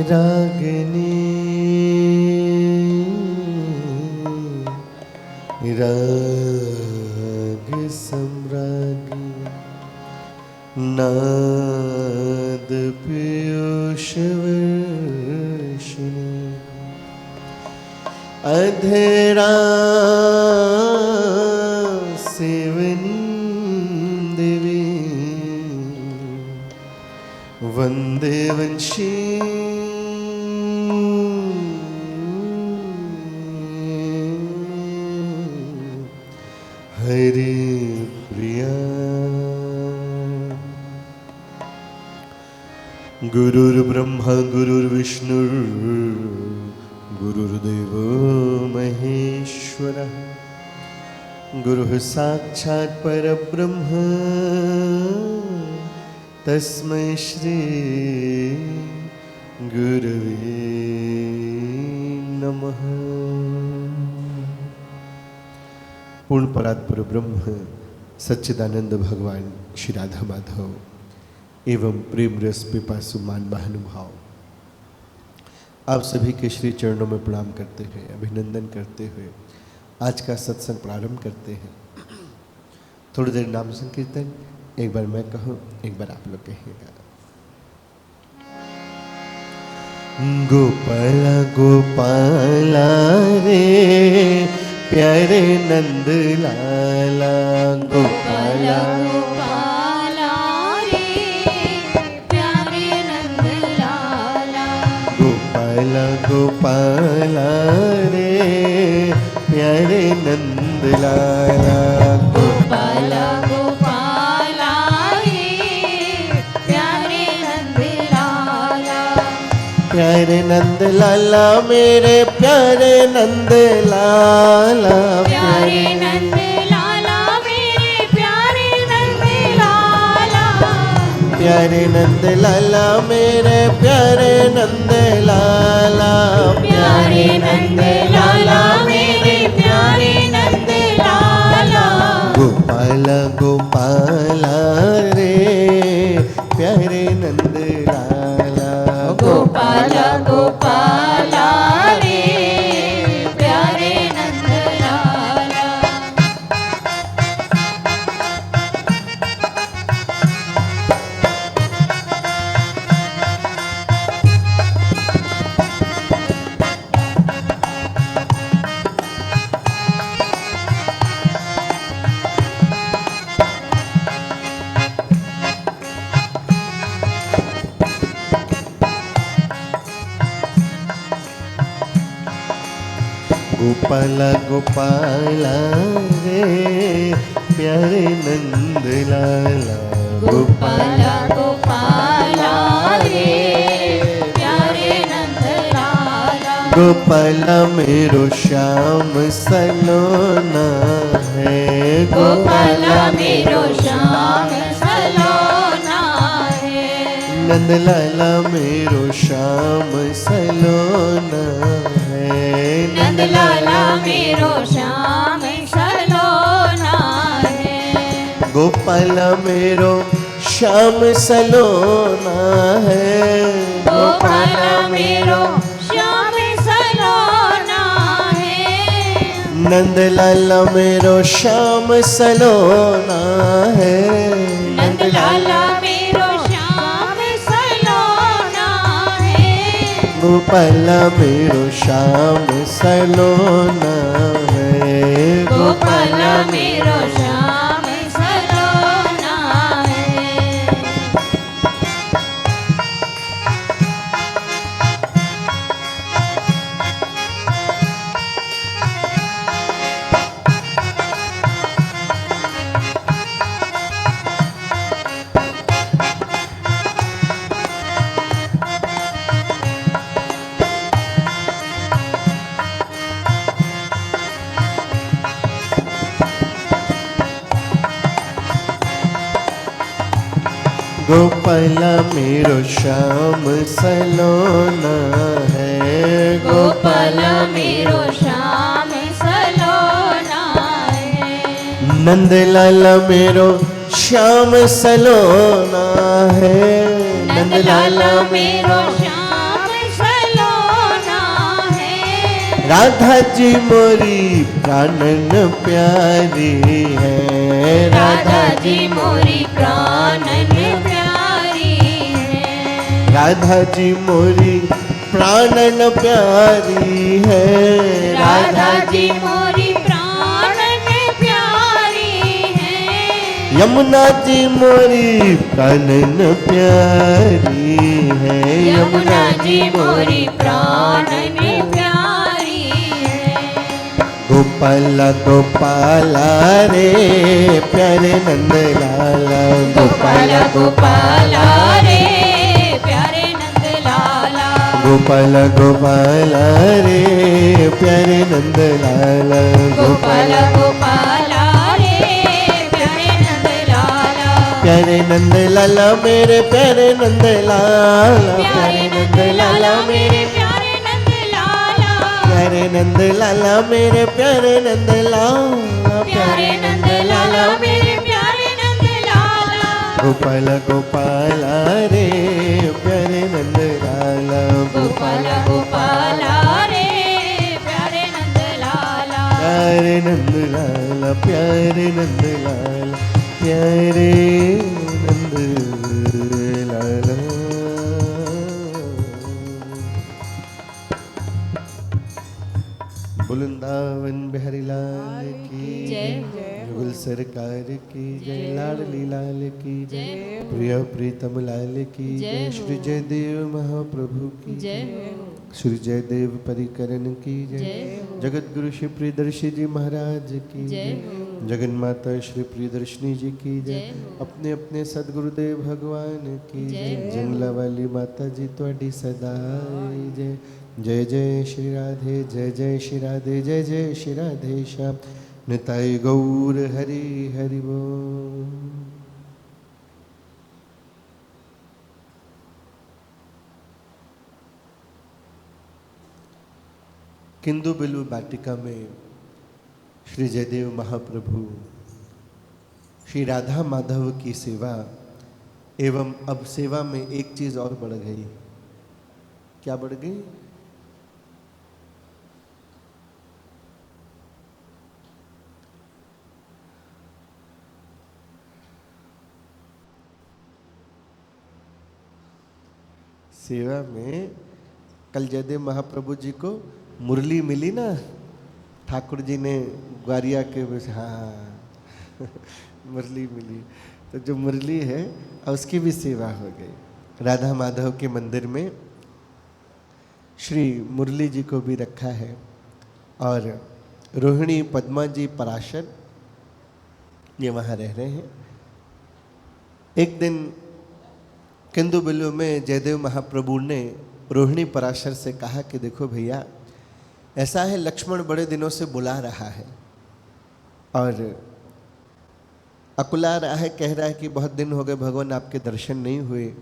रागिनी राग सम्रागी नाद पीयूष वर्षिणी अधरा सेवनी देवी वंदे वंशी हरि प्रिया गुरुर्ब्रह्मा गुरुर्विष्णु गुरुर्देवो महेश्वरः गुरुः साक्षात् परब्रह्म तस्मै श्री गुरवे नमः। पूर्ण परात्पर ब्रह्म सच्चिदानंद भगवान श्री राधा माधव एवं प्रेम रस पिपासु मान महानुभाव आप सभी के श्री चरणों में प्रणाम करते हुए अभिनंदन करते हुए आज का सत्संग प्रारंभ करते हैं। थोड़ी देर नाम संकीर्तन, एक बार मैं कहूँ एक बार आप लोग कहिएगा। गोपाला गोपाला रे प्यारे नंद लाला गोपाला गोपाला रे प्यारे नंद लाला गोपाला गोपाला रे प्यारे नंद लाला गोपाला गोपाला रे प्यारे नंद लाला प्यारे नंद लाला मेरे प्यारे नंद लाला प्यारे नंद लाला मेरे प्यारे नंद लाला प्यारे नंद लाला मेरे प्यारे नंद लाला प्यारे नंद लाला मेरे प्यारे नंद लाला गोपाला गोपाला रे प्यारे नंद लाला गोपाला गोपाला रे प्यारे नंद लाला गोपाला गोपाला रे प्यारे नंद लाला गोपाला गोपाला रे प्यारे नंद लाला गोपाला मेरो श्याम सलोना है गोपाला मेरो श्याम सलोना है नंद लाला मेरो श्याम सलोना है नंद लाला मेरो श्याम सलोना है गोपाला मेरो श्याम सलोना है गोपाला मेरो श्याम सलोना है नंद लाला मेरो श्याम सलोना है नंद लाला मेरो श्याम सलोना है गोपाला मेरो श्याम सलोना है गोपाला मेरो श्याम सलोना है गोपाल मेरो श्याम सलोना है, गोपाल मेरो श्याम सलोना है। नंदलाल मेरो श्याम सलोना है, नंदलाल मेरो श्याम सलोना है। राधा जी मोरी प्राणन प्यारी है, राधा जी मोरी प्राणन प्यारी है। राधा जी मोरी प्राणन प्यारी है, राधा जी मोरी प्राणन प्यारी है। यमुना जी मोरी प्राणन प्यारी है, यमुना जी मोरी प्राणन प्यारी है। गोपाल गोपाल रे प्यारे नंदलाला, गोपाल गोपाल रे प्यारे नंदलाला। गोपाल गोपाल रे प्यारे नंदलाला, गोपाल गोपाल रे प्यारे नंदलाला। प्यारे नंदलाला मेरे प्यारे नंदलाला, प्यारे नंदलाला मेरे प्यारे नंदलाला। प्यारे नंदलाला मेरे प्यारे नंदलाला, प्यारे नंदलाला मेरे प्यारे नंदलाला। गोपाल गोपाल रे प्यारे नंदलाला, गोपाल गोपाल रे प्यारे नंदलाला। प्यारे नंदलाला, प्यारे नंदलाला, प्यारे नंदलाला। वृंदावन बिहारी लाल की जय। युगल सरकार की जय, लाडली लाल की जय, प्रिय प्रीतम लाल की जय, श्री जयदेव महाप्रभु की जय श्री जयदेव परिकरण की जय, जगत गुरु श्री प्रियदर्शी जी महाराज की जय, जगन माता श्री प्रियदर्शनी जी की जय, अपने अपने सदगुरुदेव भगवान की जय, जंगला वाली माता जी ਤੁਹਾਡੀ सदा जय। जय जय श्री राधे, जय जय श्री राधे, जय जय श्री राधे श्याम, निताई गौर हरि हरि बोल। किंदु बिलु वाटिका में श्री जयदेव महाप्रभु श्री राधा माधव की सेवा एवं अब सेवा में एक चीज और बढ़ गई। क्या बढ़ गई? सेवा में कल जयदेव महाप्रभु जी को मुरली मिली ना, ठाकुर जी ने ग्वारिया के हाँ मुरली मिली, तो जो मुरली है उसकी भी सेवा हो गई। राधा माधव के मंदिर में श्री मुरली जी को भी रखा है और रोहिणी पद्मा जी पराशर ये वहाँ रह रहे हैं। एक दिन किंदु बिल्लू में जयदेव महाप्रभु ने रोहिणी पराशर से कहा कि देखो भैया, ऐसा है लक्ष्मण बड़े दिनों से बुला रहा है और अकुला रहा है, कह रहा है कि बहुत दिन हो गए भगवान आपके दर्शन नहीं हुए,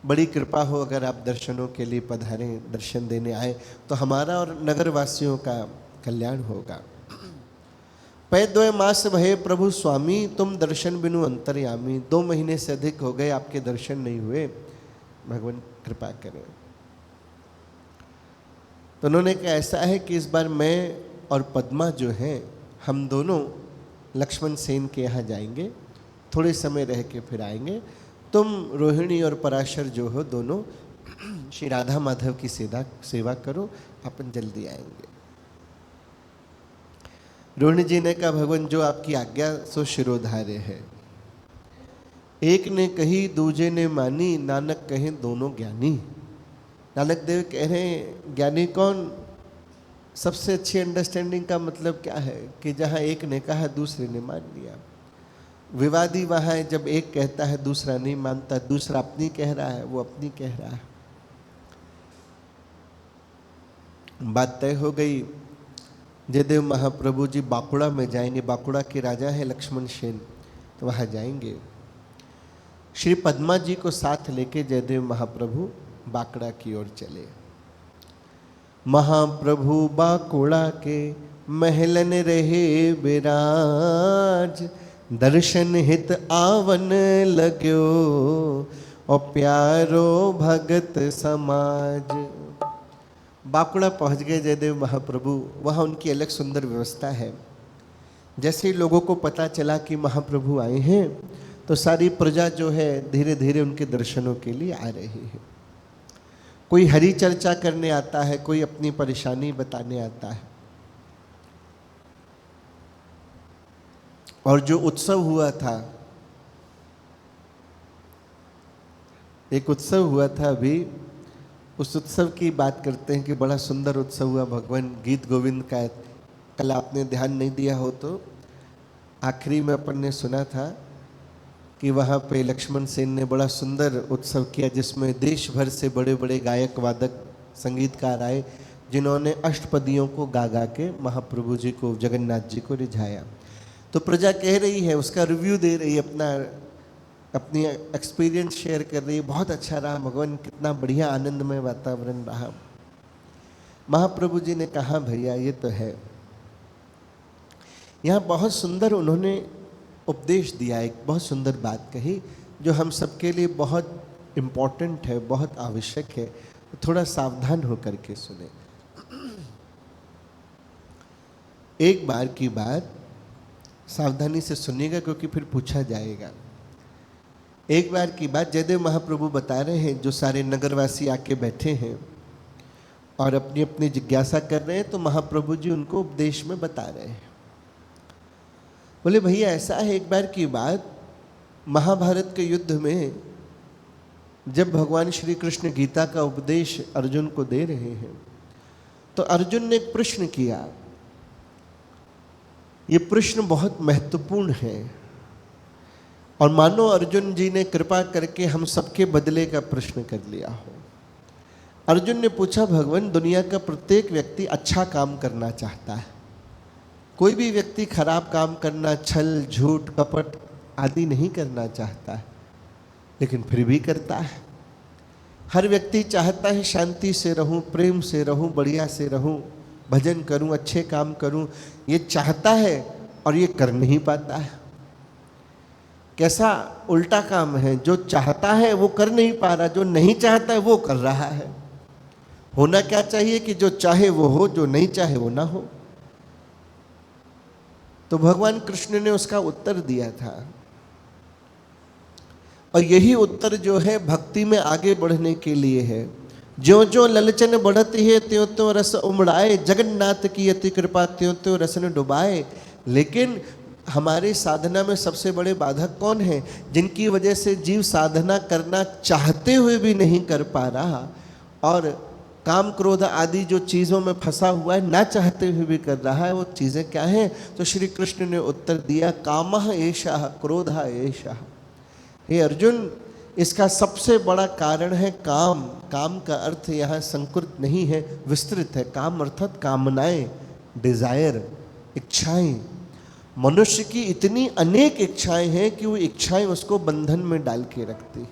बड़ी कृपा हो अगर आप दर्शनों के लिए पधारें, दर्शन देने आए तो हमारा और नगर वासियों का कल्याण होगा। पै 2 मास भये प्रभु स्वामी, तुम दर्शन बिनु अंतर्यामी। 2 महीने से अधिक हो गए आपके दर्शन नहीं हुए, भगवान कृपा करें। तो उन्होंने कहा ऐसा है कि इस बार मैं और पद्मा जो हैं हम दोनों लक्ष्मण सेन के यहाँ जाएंगे, थोड़े समय रह के फिर आएंगे। तुम रोहिणी और पराशर जो हो दोनों श्री राधा माधव की सेवा करो, अपन जल्दी आएंगे। रोहिणी जी ने कहा भगवान जो आपकी आज्ञा सो शिरोधार्य है। एक ने कही दूजे ने मानी, नानक कहे दोनों ज्ञानी। नानक देव कह रहे हैं ज्ञानी कौन? सबसे अच्छी अंडरस्टैंडिंग का मतलब क्या है कि जहाँ एक ने कहा दूसरे ने मान लिया। विवादी वहाँ है जब एक कहता है दूसरा नहीं मानता, दूसरा अपनी कह रहा है वो अपनी कह रहा है। बात तय हो गई। जयदेव महाप्रभु जी बाकुड़ा में जाएंगे, बाकुड़ा के राजा है लक्ष्मण सेन, तो वहाँ जाएंगे। श्री पद्मा जी को साथ लेके जयदेव महाप्रभु बांकुड़ा की ओर चले। महाप्रभु बांकुड़ा के महलन रहे विराज, दर्शन हित आवन लग्यो और प्यारो भगत समाज। बांकुड़ा पहुंच गए जयदेव महाप्रभु। वहाँ उनकी अलग सुंदर व्यवस्था है। जैसे ही लोगों को पता चला कि महाप्रभु आए हैं तो सारी प्रजा जो है धीरे धीरे उनके दर्शनों के लिए आ रही है। कोई हरि चर्चा करने आता है, कोई अपनी परेशानी बताने आता है। और जो उत्सव हुआ था, एक उत्सव हुआ था अभी, उस उत्सव की बात करते हैं कि बड़ा सुंदर उत्सव हुआ भगवान गीत गोविंद का। कल आपने ध्यान नहीं दिया हो तो आखिरी में अपन ने सुना था कि वहाँ पे लक्ष्मण सेन ने बड़ा सुंदर उत्सव किया, जिसमें देश भर से बड़े बड़े गायक वादक संगीतकार आए, जिन्होंने अष्टपदियों को गा गा के महाप्रभु जी को, जगन्नाथ जी को रिझाया। तो प्रजा कह रही है, उसका रिव्यू दे रही है, अपनी एक्सपीरियंस शेयर कर रही है। बहुत अच्छा रहा भगवान, कितना बढ़िया आनंदमय वातावरण रहा। महाप्रभु जी ने कहा भैया ये तो है। यहाँ बहुत सुंदर उन्होंने उपदेश दिया, एक बहुत सुंदर बात कही जो हम सबके लिए बहुत इम्पोर्टेंट है, बहुत आवश्यक है। थोड़ा सावधान होकर के सुने। एक बार की बात सावधानी से सुनिएगा क्योंकि फिर पूछा जाएगा। एक बार की बात जयदेव महाप्रभु बता रहे हैं, जो सारे नगरवासी आके बैठे हैं और अपनी अपनी जिज्ञासा कर रहे हैं, तो महाप्रभु जी उनको उपदेश में बता रहे हैं। बोले भैया ऐसा है, एक बार की बात, महाभारत के युद्ध में जब भगवान श्री कृष्ण गीता का उपदेश अर्जुन को दे रहे हैं तो अर्जुन ने एक प्रश्न किया। ये प्रश्न बहुत महत्वपूर्ण है और मानो अर्जुन जी ने कृपा करके हम सबके बदले का प्रश्न कर लिया हो। अर्जुन ने पूछा, भगवान दुनिया का प्रत्येक व्यक्ति अच्छा काम करना चाहता है, कोई भी व्यक्ति खराब काम करना, छल झूठ कपट आदि नहीं करना चाहता है, लेकिन फिर भी करता है। हर व्यक्ति चाहता है शांति से रहूं, प्रेम से रहूं, बढ़िया से रहूं, भजन करूं, अच्छे काम करूं, ये चाहता है और ये कर नहीं पाता है। कैसा उल्टा काम है, जो चाहता है वो कर नहीं पा रहा, जो नहीं चाहता है वो कर रहा है। होना क्या चाहिए कि जो चाहे वो हो, जो नहीं चाहे वो ना हो। तो भगवान कृष्ण ने उसका उत्तर दिया था और यही उत्तर जो है भक्ति में आगे बढ़ने के लिए है। ज्यों ज्यों ललचन बढ़ती है त्यों त्यों रस उमड़ाए, जगन्नाथ की अति कृपा त्यों त्यों रसन डुबाए। लेकिन हमारे साधना में सबसे बड़े बाधक कौन है? जिनकी वजह से जीव साधना करना चाहते हुए भी नहीं कर पा रहा और काम क्रोध आदि जो चीज़ों में फंसा हुआ है, ना चाहते हुए भी कर रहा है। वो चीज़ें क्या हैं? तो श्री कृष्ण ने उत्तर दिया, कामः एषः क्रोधः एषः। हे अर्जुन, इसका सबसे बड़ा कारण है काम। काम का अर्थ यहाँ संकुचित नहीं है, विस्तृत है। काम अर्थात कामनाएं, डिजायर, इच्छाएं। मनुष्य की इतनी अनेक इच्छाएं हैं कि वो इच्छाएं उसको बंधन में डाल के रखती।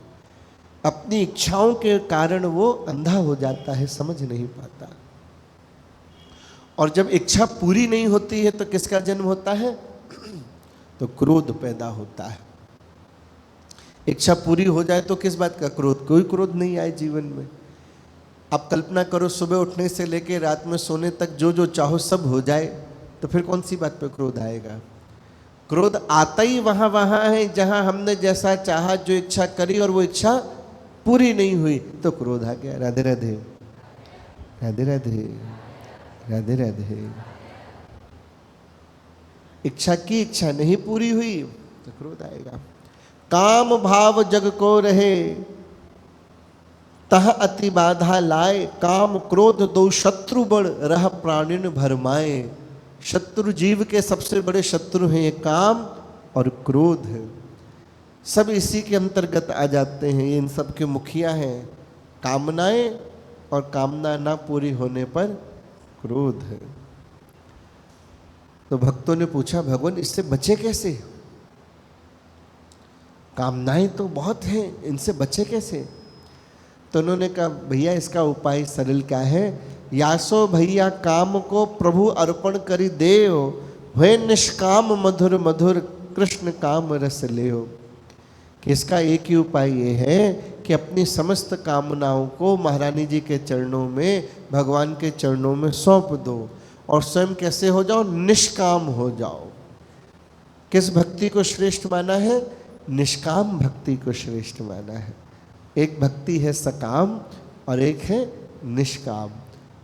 अपनी इच्छाओं के कारण वो अंधा हो जाता है, समझ नहीं पाता। और जब इच्छा पूरी नहीं होती है तो किसका जन्म होता है? तो क्रोध पैदा होता है। इच्छा पूरी हो जाए तो किस बात का क्रोध? कोई क्रोध नहीं आए जीवन में। आप कल्पना करो, सुबह उठने से लेकर रात में सोने तक जो जो चाहो सब हो जाए, तो फिर कौन सी बात पे क्रोध आएगा? क्रोध आता ही वहाँ है जहाँ हमने जैसा चाहा, जो इच्छा करी और वो इच्छा पूरी नहीं हुई तो क्रोध आ गया। राधे राधे, राधे राधे, राधे राधे। इच्छा की इच्छा नहीं पूरी हुई तो क्रोध आएगा। काम भाव जग को रहे तह अति बाधा लाए, काम क्रोध दो शत्रु बड़ रह प्राणिन भरमाए। शत्रु, जीव के सबसे बड़े शत्रु हैं ये काम और क्रोध है। सब इसी के अंतर्गत आ जाते हैं, ये इन सब के मुखिया हैं। कामनाएं और कामना ना पूरी होने पर क्रोध है। तो भक्तों ने पूछा, भगवान इससे बचे कैसे? कामनाएं तो बहुत हैं, इनसे बचे कैसे? तो उन्होंने कहा भैया इसका उपाय सरल क्या है, यासो भैया काम को प्रभु अर्पण करी देव, वे निष्काम मधुर मधुर कृष्ण काम रस लेओ। कि इसका एक ही उपाय ये है कि अपनी समस्त कामनाओं को महारानी जी के चरणों में, भगवान के चरणों में सौंप दो और स्वयं कैसे हो जाओ, निष्काम हो जाओ। किस भक्ति को श्रेष्ठ माना है? निष्काम भक्ति को श्रेष्ठ माना है। एक भक्ति है सकाम और एक है निष्काम।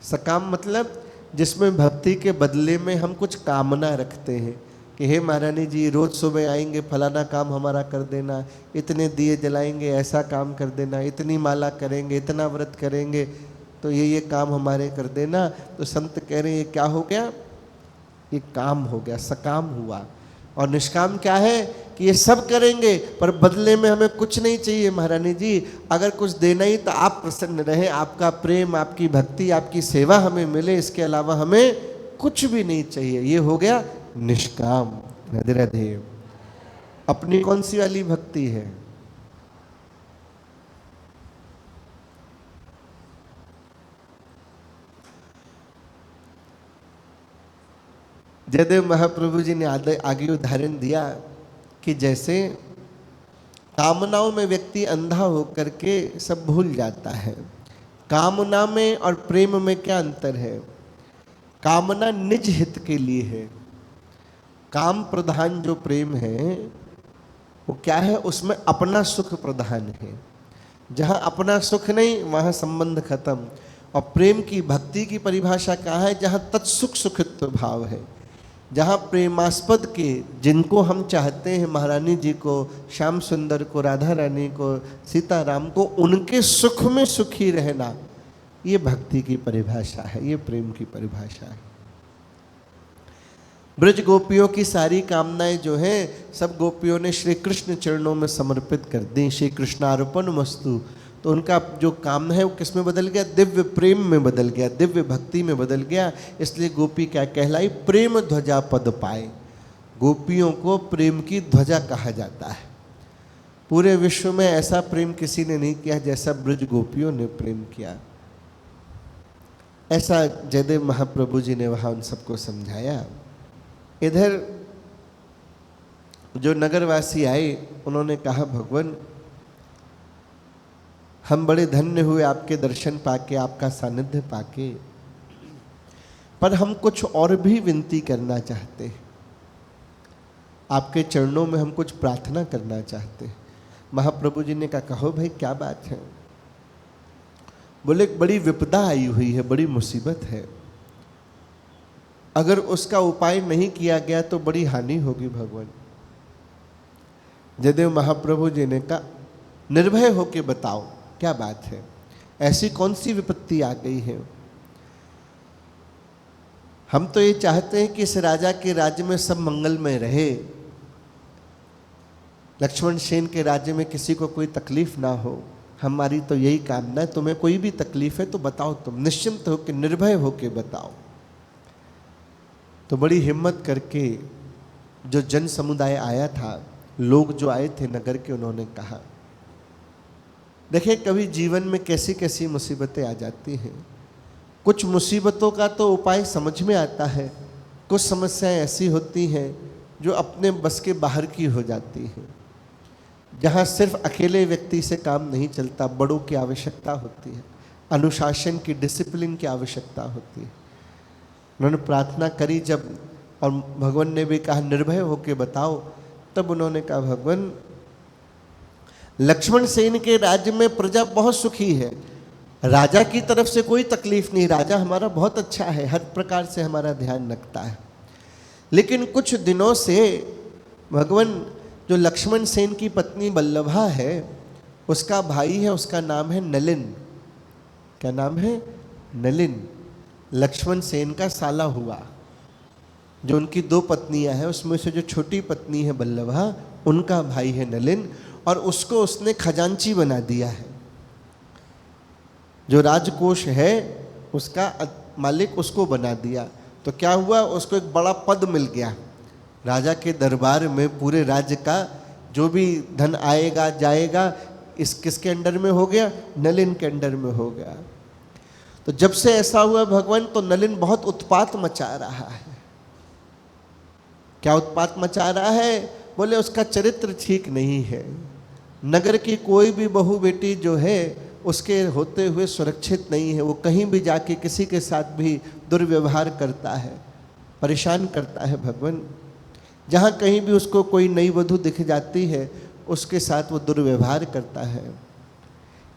सकाम मतलब जिसमें भक्ति के बदले में हम कुछ कामना रखते हैं कि हे महारानी जी रोज सुबह आएंगे, फलाना काम हमारा कर देना, इतने दिए जलाएंगे, ऐसा काम कर देना, इतनी माला करेंगे, इतना व्रत करेंगे, तो ये काम हमारे कर देना। तो संत कह रहे हैं ये क्या हो गया? ये काम हो गया, सकाम हुआ। और निष्काम क्या है कि ये सब करेंगे पर बदले में हमें कुछ नहीं चाहिए महारानी जी, अगर कुछ देना ही तो आप प्रसन्न रहे, आपका प्रेम, आपकी भक्ति, आपकी सेवा हमें मिले, इसके अलावा हमें कुछ भी नहीं चाहिए। ये हो गया निष्काम। राधे राधे। अपनी कौन सी वाली भक्ति है? जयदेव महाप्रभु जी ने आगे उदाहरण दिया कि जैसे कामनाओं में व्यक्ति अंधा होकर के सब भूल जाता है। कामना में और प्रेम में क्या अंतर है? कामना निज हित के लिए है, काम प्रधान जो प्रेम है वो क्या है, उसमें अपना सुख प्रधान है। जहाँ अपना सुख नहीं वहाँ संबंध खत्म। और प्रेम की, भक्ति की परिभाषा क्या है? जहाँ तत्सुख सुखित्व भाव है, जहाँ प्रेमास्पद के, जिनको हम चाहते हैं, महारानी जी को, श्याम सुंदर को, राधा रानी को, सीताराम को, उनके सुख में सुखी रहना, ये भक्ति की परिभाषा है, ये प्रेम की परिभाषा है। ब्रज गोपियों की सारी कामनाएं जो हैं सब गोपियों ने श्री कृष्ण चरणों में समर्पित कर दी। श्री कृष्णार्पण वस्तु। तो उनका जो काम है वो किस में बदल गया? दिव्य प्रेम में बदल गया, दिव्य भक्ति में बदल गया। इसलिए गोपी क्या कहलाई? प्रेम ध्वजा पद पाए। गोपियों को प्रेम की ध्वजा कहा जाता है। पूरे विश्व में ऐसा प्रेम किसी ने नहीं किया जैसा ब्रज गोपियों ने प्रेम किया। ऐसा जयदेव महाप्रभु जी ने वहाँ उन सबको समझाया। इधर जो नगरवासी आए उन्होंने कहा भगवान हम बड़े धन्य हुए आपके दर्शन पाके, आपका सानिध्य पाके, पर हम कुछ और भी विनती करना चाहते हैं। आपके चरणों में हम कुछ प्रार्थना करना चाहते हैं। महाप्रभु जी ने कहा कहो भाई क्या बात है? बोले बड़ी विपदा आई हुई है, बड़ी मुसीबत है, अगर उसका उपाय नहीं किया गया तो बड़ी हानि होगी भगवान। जयदेव महाप्रभु जी ने कहा निर्भय होके बताओ क्या बात है, ऐसी कौन सी विपत्ति आ गई है? हम तो ये चाहते हैं कि इस राजा के राज्य में सब मंगलमय रहे, लक्ष्मण सेन के राज्य में किसी को कोई तकलीफ ना हो। हमारी तो यही कामना है। तुम्हें कोई भी तकलीफ है तो बताओ, तुम निश्चिंत होकर, निर्भय होकर बताओ। तो बड़ी हिम्मत करके जो जन समुदाय आया था, लोग जो आए थे नगर के, उन्होंने कहा देखिए कभी जीवन में कैसी कैसी मुसीबतें आ जाती हैं। कुछ मुसीबतों का तो उपाय समझ में आता है, कुछ समस्याएं ऐसी होती हैं जो अपने बस के बाहर की हो जाती हैं, जहाँ सिर्फ अकेले व्यक्ति से काम नहीं चलता, बड़ों की आवश्यकता होती है, अनुशासन की, डिसिप्लिन की आवश्यकता होती है। उन्होंने प्रार्थना करी जब, और भगवान ने भी कहा निर्भय होकर बताओ, तब उन्होंने कहा भगवान लक्ष्मण सेन के राज्य में प्रजा बहुत सुखी है, राजा की तरफ से कोई तकलीफ नहीं, राजा हमारा बहुत अच्छा है, हर प्रकार से हमारा ध्यान रखता है। लेकिन कुछ दिनों से भगवान जो लक्ष्मण सेन की पत्नी बल्लभा है, उसका भाई है, उसका नाम है नलिन। क्या नाम है? नलिन। लक्ष्मण सेन का साला हुआ। जो उनकी दो पत्नियां हैं उसमें से जो छोटी पत्नी है बल्लभा, उनका भाई है नलिन, और उसको उसने खजांची बना दिया है। जो राजकोष है उसका मालिक उसको बना दिया। तो क्या हुआ, उसको एक बड़ा पद मिल गया राजा के दरबार में, पूरे राज्य का जो भी धन आएगा जाएगा इस किसके अंडर में हो गया? नलिन के अंडर में हो गया। तो जब से ऐसा हुआ भगवान, तो नलिन बहुत उत्पात मचा रहा है। क्या उत्पात मचा रहा है? बोले उसका चरित्र ठीक नहीं है। नगर की कोई भी बहू बेटी जो है उसके होते हुए सुरक्षित नहीं है। वो कहीं भी जाके किसी के साथ भी दुर्व्यवहार करता है, परेशान करता है भगवान। जहाँ कहीं भी उसको कोई नई वधू दिख जाती है उसके साथ वो दुर्व्यवहार करता है।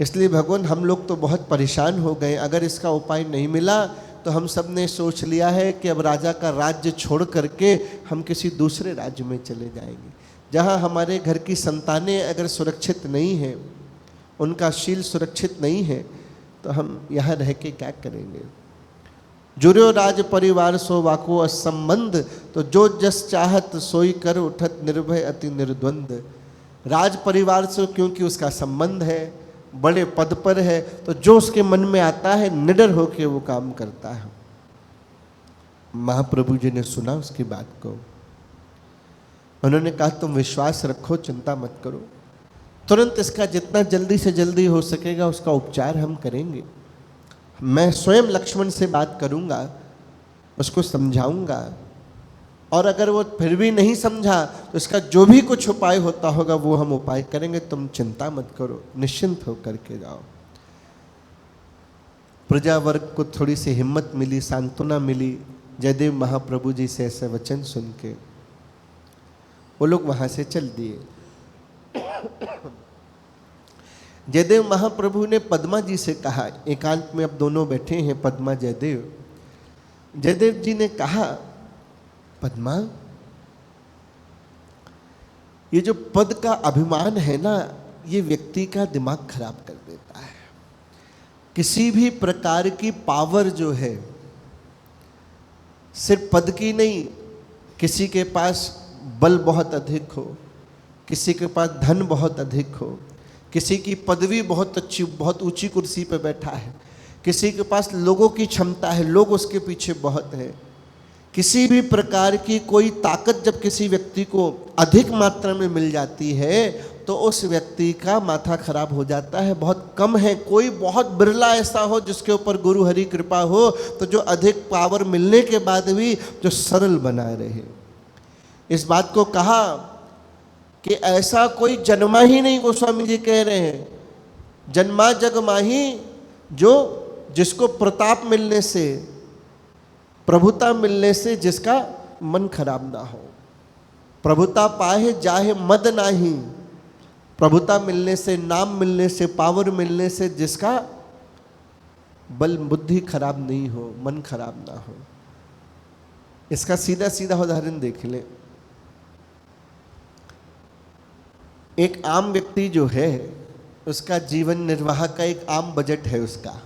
इसलिए भगवान हम लोग तो बहुत परेशान हो गए। अगर इसका उपाय नहीं मिला तो हम सब ने सोच लिया है कि अब राजा का राज्य छोड़ करके हम किसी दूसरे राज्य में चले जाएंगे, जहाँ हमारे घर की संतानें अगर सुरक्षित नहीं हैं, उनका शील सुरक्षित नहीं है, तो हम यहाँ रह के क्या करेंगे। जुर्यो राज परिवार सो वाको असंबंध, तो जो जस चाहत सोई कर उठत निर्भय अति निर्द्वंद। राज परिवार से क्योंकि उसका संबंध है, बड़े पद पर है, तो जो उसके मन में आता है निडर होकर वो काम करता है। महाप्रभु जी ने सुना उसकी बात को। उन्होंने कहा तुम विश्वास रखो, चिंता मत करो, तुरंत इसका जितना जल्दी से जल्दी हो सकेगा उसका उपचार हम करेंगे। मैं स्वयं लक्ष्मण से बात करूंगा, उसको समझाऊंगा, और अगर वो फिर भी नहीं समझा तो इसका जो भी कुछ उपाय होता होगा वो हम उपाय करेंगे। तुम चिंता मत करो, निश्चिंत होकर के जाओ। प्रजा वर्ग को थोड़ी सी हिम्मत मिली, सांत्वना मिली जयदेव महाप्रभु जी से ऐसे वचन सुन के। वो लोग वहां से चल दिए। जयदेव महाप्रभु ने पद्मा जी से कहा, एकांत में अब दोनों बैठे हैं पद्मा जयदेव। जयदेव जी ने कहा, पद्मा, ये जो पद का अभिमान है ना, ये व्यक्ति का दिमाग खराब कर देता है। किसी भी प्रकार की पावर जो है सिर्फ पद की नहीं, किसी के पास बल बहुत अधिक हो, किसी के पास धन बहुत अधिक हो, किसी की पदवी बहुत अच्छी, बहुत ऊंची कुर्सी पर बैठा है, किसी के पास लोगों की क्षमता है, लोग उसके पीछे बहुत है। किसी भी प्रकार की कोई ताकत जब किसी व्यक्ति को अधिक मात्रा में मिल जाती है तो उस व्यक्ति का माथा खराब हो जाता है। बहुत कम है, कोई बहुत बिरला ऐसा हो जिसके ऊपर गुरु हरि कृपा हो, तो जो अधिक पावर मिलने के बाद भी जो सरल बना रहे। इस बात को कहा कि ऐसा कोई जन्मा ही नहीं, गोस्वामी जी कह रहे हैं, जन्मा जग माही, जो जिसको प्रताप मिलने से, प्रभुता मिलने से जिसका मन खराब ना हो। प्रभुता पाहे जाहे मद नाही, प्रभुता मिलने से, नाम मिलने से, पावर मिलने से जिसका बल बुद्धि खराब नहीं हो, मन खराब ना हो। इसका सीधा सीधा उदाहरण देख लें। एक आम व्यक्ति जो है उसका जीवन निर्वाह का एक आम बजट है, उसका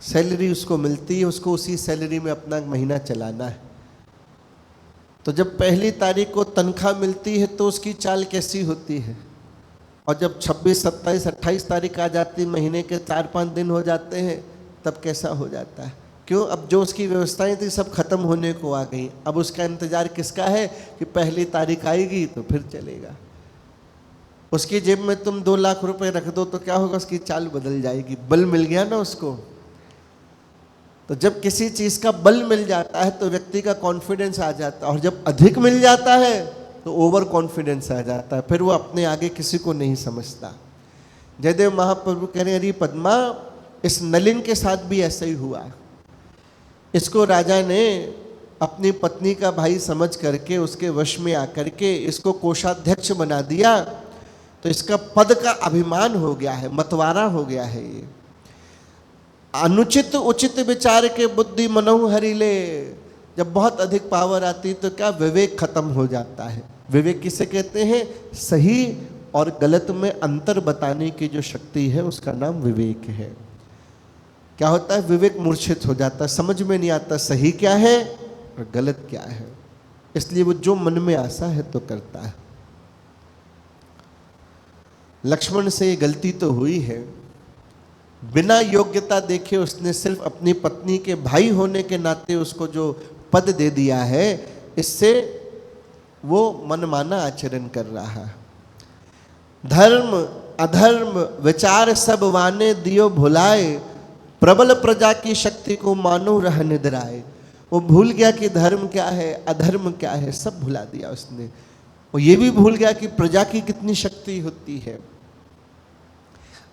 सैलरी उसको मिलती है, उसको उसी सैलरी में अपना महीना चलाना है। तो जब पहली तारीख को तनख्वाह मिलती है तो उसकी चाल कैसी होती है, और जब 26, 27, 28 तारीख आ जाती, महीने के 4-5 दिन हो जाते हैं, तब कैसा हो जाता है। क्यों? अब जो उसकी व्यवस्थाएं थी सब खत्म होने को आ गई। अब उसका इंतजार किसका है कि पहली तारीख आएगी तो फिर चलेगा। उसकी जेब में तुम 2 लाख रुपए रख दो तो क्या होगा, उसकी चाल बदल जाएगी। बल मिल गया ना उसको। तो जब किसी चीज का बल मिल जाता है तो व्यक्ति का कॉन्फिडेंस आ जाता है, और जब अधिक मिल जाता है तो ओवर कॉन्फिडेंस आ जाता है, फिर वो अपने आगे किसी को नहीं समझता। जयदेव महाप्रभु कह रहे, अरे पद्मा, इस नलिन के साथ भी ऐसा ही हुआ। इसको राजा ने अपनी पत्नी का भाई समझ करके उसके वश में आकर के इसको कोषाध्यक्ष बना दिया। तो इसका पद का अभिमान हो गया है, मतवारा हो गया है। ये अनुचित उचित विचार के बुद्धि मनहु हरि ले। जब बहुत अधिक पावर आती तो क्या, विवेक खत्म हो जाता है। विवेक किसे कहते हैं? सही और गलत में अंतर बताने की जो शक्ति है उसका नाम विवेक है। क्या होता है? विवेक मूर्छित हो जाता है, समझ में नहीं आता सही क्या है और गलत क्या है। इसलिए वो जो मन में आसा है तो करता है। लक्ष्मण से ये गलती तो हुई है, बिना योग्यता देखे उसने सिर्फ अपनी पत्नी के भाई होने के नाते उसको जो पद दे दिया है, इससे वो मनमाना आचरण कर रहा है। धर्म अधर्म विचार सब वाने दियो भुलाए, प्रबल प्रजा की शक्ति को मानो रह निद्राए। वो भूल गया कि धर्म क्या है अधर्म क्या है, सब भुला दिया उसने। वो ये भी भूल गया कि प्रजा की कितनी शक्ति होती है।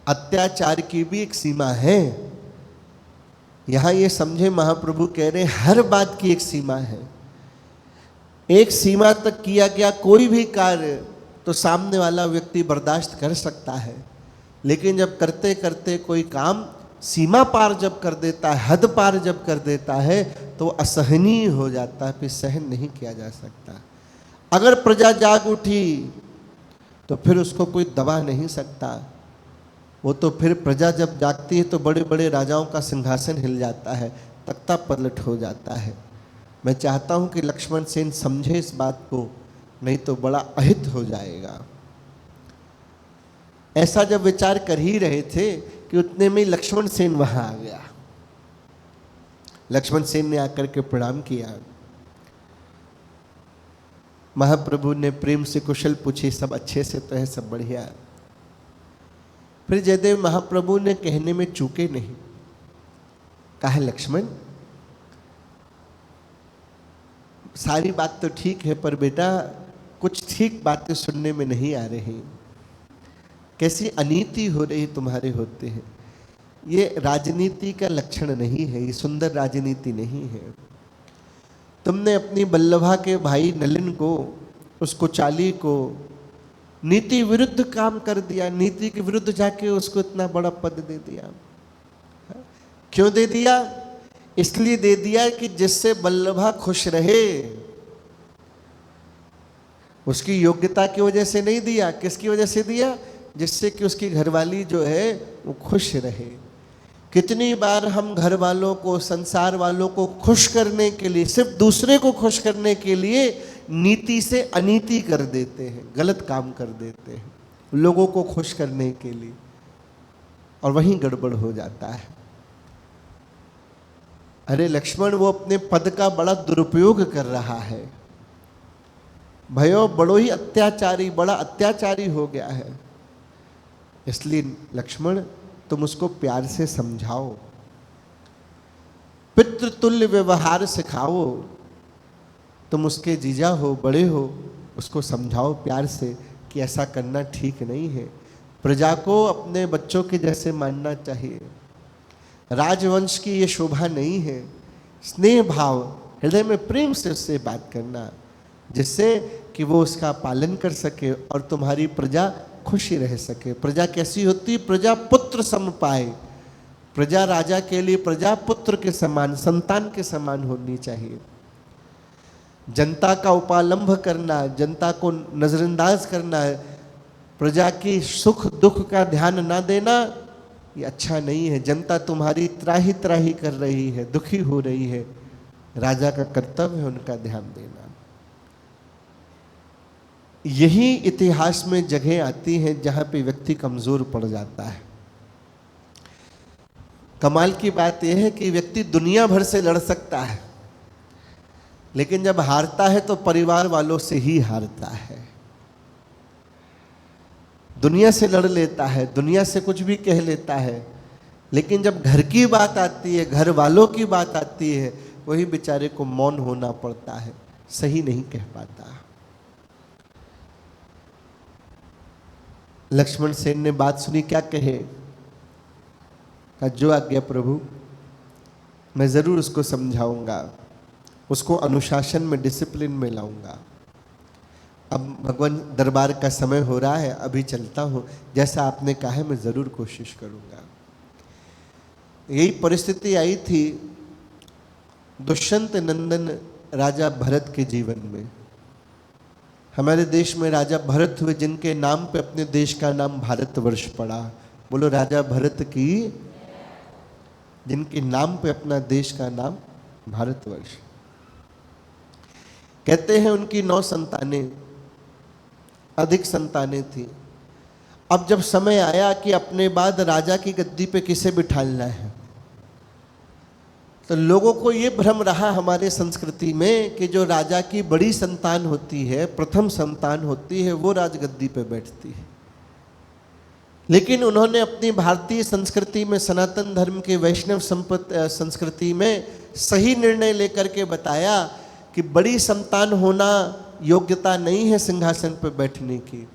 अत्याचार की भी एक सीमा है। यहां ये समझे महाप्रभु कह रहे हैं हर बात की एक सीमा है। एक सीमा तक किया गया कोई भी कार्य तो सामने वाला व्यक्ति बर्दाश्त कर सकता है, लेकिन जब करते करते कोई काम सीमा पार जब कर देता है, हद पार जब कर देता है, तो असहनीय हो जाता है, फिर सहन नहीं किया जा सकता। अगर प्रजा जाग उठी तो फिर उसको कोई दबा नहीं सकता। वो तो फिर प्रजा जब जागती है तो बड़े बड़े राजाओं का सिंहासन हिल जाता है, तख्ता पलट हो जाता है। मैं चाहता हूं कि लक्ष्मण सेन समझे इस बात को, नहीं तो बड़ा अहित हो जाएगा। ऐसा जब विचार कर ही रहे थे कि उतने में लक्ष्मण सेन वहां आ गया। लक्ष्मण सेन ने आकर के प्रणाम किया। महाप्रभु ने प्रेम से कुशल पूछी, सब अच्छे से तो है, सब बढ़िया। फिर जयदेव महाप्रभु ने कहने में चूके नहीं, कहा लक्ष्मण सारी बात तो ठीक है, पर बेटा कुछ ठीक बातें सुनने में नहीं आ रही। कैसी अनीति हो रही तुम्हारे होते हैं। ये राजनीति का लक्षण नहीं है, ये सुंदर राजनीति नहीं है। तुमने अपनी बल्लभा के भाई नलिन को, उसको चाली को नीति विरुद्ध काम कर दिया, नीति के विरुद्ध जाके उसको इतना बड़ा पद दे दिया। क्यों दे दिया? इसलिए दे दिया कि जिससे बल्लभा खुश रहे। उसकी योग्यता की वजह से नहीं दिया, किसकी वजह से दिया? जिससे कि उसकी घरवाली जो है वो खुश रहे। कितनी बार हम घर वालों को, संसार वालों को खुश करने के लिए, सिर्फ दूसरे को खुश करने के लिए नीति से अनीति कर देते हैं, गलत काम कर देते हैं लोगों को खुश करने के लिए, और वहीं गड़बड़ हो जाता है। अरे लक्ष्मण, वो अपने पद का बड़ा दुरुपयोग कर रहा है। भयो बड़ो ही अत्याचारी, बड़ा अत्याचारी हो गया है। इसलिए लक्ष्मण तुम उसको प्यार से समझाओ, पितृतुल्य व्यवहार सिखाओ। तुम उसके जीजा हो, बड़े हो, उसको समझाओ प्यार से कि ऐसा करना ठीक नहीं है। प्रजा को अपने बच्चों के जैसे मानना चाहिए। राजवंश की ये शोभा नहीं है। स्नेह भाव, हृदय में प्रेम से उससे बात करना, जिससे कि वो उसका पालन कर सके और तुम्हारी प्रजा खुशी रह सके। प्रजा कैसी होती? प्रजा पुत्र सम पाए। प्रजा राजा के लिए प्रजा पुत्र के समान, संतान के समान होनी चाहिए। जनता का उपालंभ करना, जनता को नजरअंदाज करना, प्रजा की सुख दुख का ध्यान ना देना, ये अच्छा नहीं है। जनता तुम्हारी त्राही त्राही कर रही है, दुखी हो रही है, राजा का कर्तव्य है उनका ध्यान देना। यही इतिहास में जगह आती हैं जहां पे व्यक्ति कमजोर पड़ जाता है। कमाल की बात यह है कि व्यक्ति दुनिया भर से लड़ सकता है, लेकिन जब हारता है तो परिवार वालों से ही हारता है। दुनिया से लड़ लेता है, दुनिया से कुछ भी कह लेता है, लेकिन जब घर की बात आती है, घर वालों की बात आती है, वही बेचारे को मौन होना पड़ता है, सही नहीं कह पाता। लक्ष्मण सेन ने बात सुनी, क्या कहे? कहा जो आज्ञा प्रभु, मैं जरूर उसको समझाऊंगा, उसको अनुशासन में, डिसिप्लिन में लाऊंगा। अब भगवान दरबार का समय हो रहा है, अभी चलता हूँ, जैसा आपने कहा है मैं ज़रूर कोशिश करूँगा। यही परिस्थिति आई थी दुष्यंत नंदन राजा भरत के जीवन में। हमारे देश में राजा भरत हुए, जिनके नाम पे अपने देश का नाम भारतवर्ष पड़ा। बोलो राजा भरत की, जिनके नाम पे अपना देश का नाम भारतवर्ष। कहते हैं उनकी 9 संतानें, अधिक संतानें थी। अब जब समय आया कि अपने बाद राजा की गद्दी पे किसे बिठालना है, तो लोगों को ये भ्रम रहा हमारे संस्कृति में कि जो राजा की बड़ी संतान होती है, प्रथम संतान होती है, वो राजगद्दी पे बैठती है। लेकिन उन्होंने अपनी भारतीय संस्कृति में, सनातन धर्म के वैष्णव संस्कृति में सही निर्णय लेकर के बताया कि बड़ी संतान होना योग्यता नहीं है सिंहासन पर बैठने की।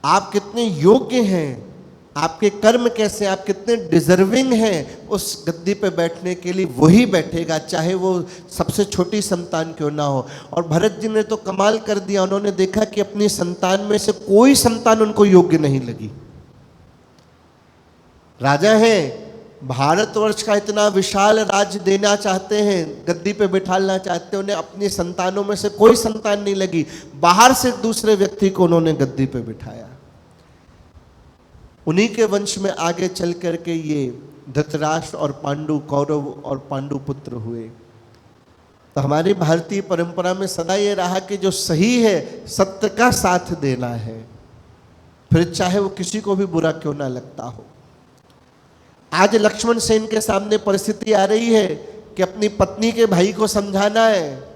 आप कितने योग्य हैं, आपके कर्म कैसे, आप कितने डिजर्विंग हैं उस गद्दी पे बैठने के लिए, वही बैठेगा, चाहे वो सबसे छोटी संतान क्यों ना हो। और भरत जी ने तो कमाल कर दिया, उन्होंने देखा कि अपनी संतान में से कोई संतान उनको योग्य नहीं लगी। राजा हैं, भारतवर्ष का इतना विशाल राज्य देना चाहते हैं, गद्दी पे बिठाना चाहते हैं, उन्हें अपनी संतानों में से कोई संतान नहीं लगी, बाहर से दूसरे व्यक्ति को उन्होंने गद्दी पे बिठाया। उन्हीं के वंश में आगे चल करके ये धृतराष्ट्र और पांडु, कौरव और पांडु पुत्र हुए। तो हमारी भारतीय परंपरा में सदा ये रहा कि जो सही है सत्य का साथ देना है, फिर चाहे वो किसी को भी बुरा क्यों ना लगता हो। आज लक्ष्मण सेन के सामने परिस्थिति आ रही है कि अपनी पत्नी के भाई को समझाना है,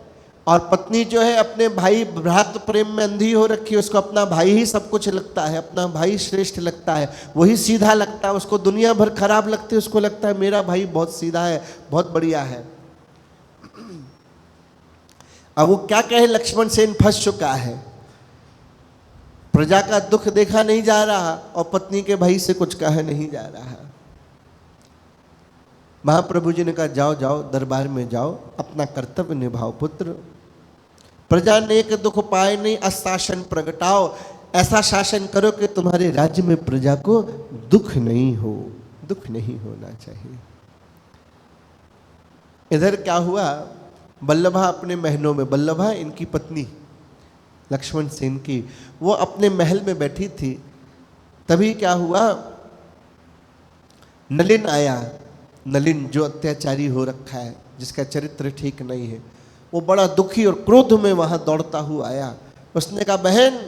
और पत्नी जो है अपने भाई भ्रातृ प्रेम में अंधी हो रखी है, उसको अपना भाई ही सब कुछ लगता है, अपना भाई श्रेष्ठ लगता है, वही सीधा लगता है, उसको दुनिया भर खराब लगती है, उसको लगता है मेरा भाई बहुत सीधा है, बहुत बढ़िया है। अब वो क्या कहे, लक्ष्मण सेन फंस चुका है, प्रजा का दुख देखा नहीं जा रहा और पत्नी के भाई से कुछ कहा नहीं जा रहा। महाप्रभु जी ने कहा जाओ जाओ दरबार में जाओ, अपना कर्तव्य निभाओ पुत्र, प्रजा नेक दुख पाए नहीं, अशासन प्रगटाओ, ऐसा शासन करो कि तुम्हारे राज्य में प्रजा को दुख नहीं हो, दुख नहीं होना चाहिए। इधर क्या हुआ, बल्लभा अपने महलों में, बल्लभा इनकी पत्नी लक्ष्मण सेन की, वो अपने महल में बैठी थी। तभी क्या हुआ, नलिन आया, नलिन जो अत्याचारी हो रखा है, जिसका चरित्र ठीक नहीं है, वो बड़ा दुखी और क्रोध में वहां दौड़ता हुआ आया। उसने कहा बहन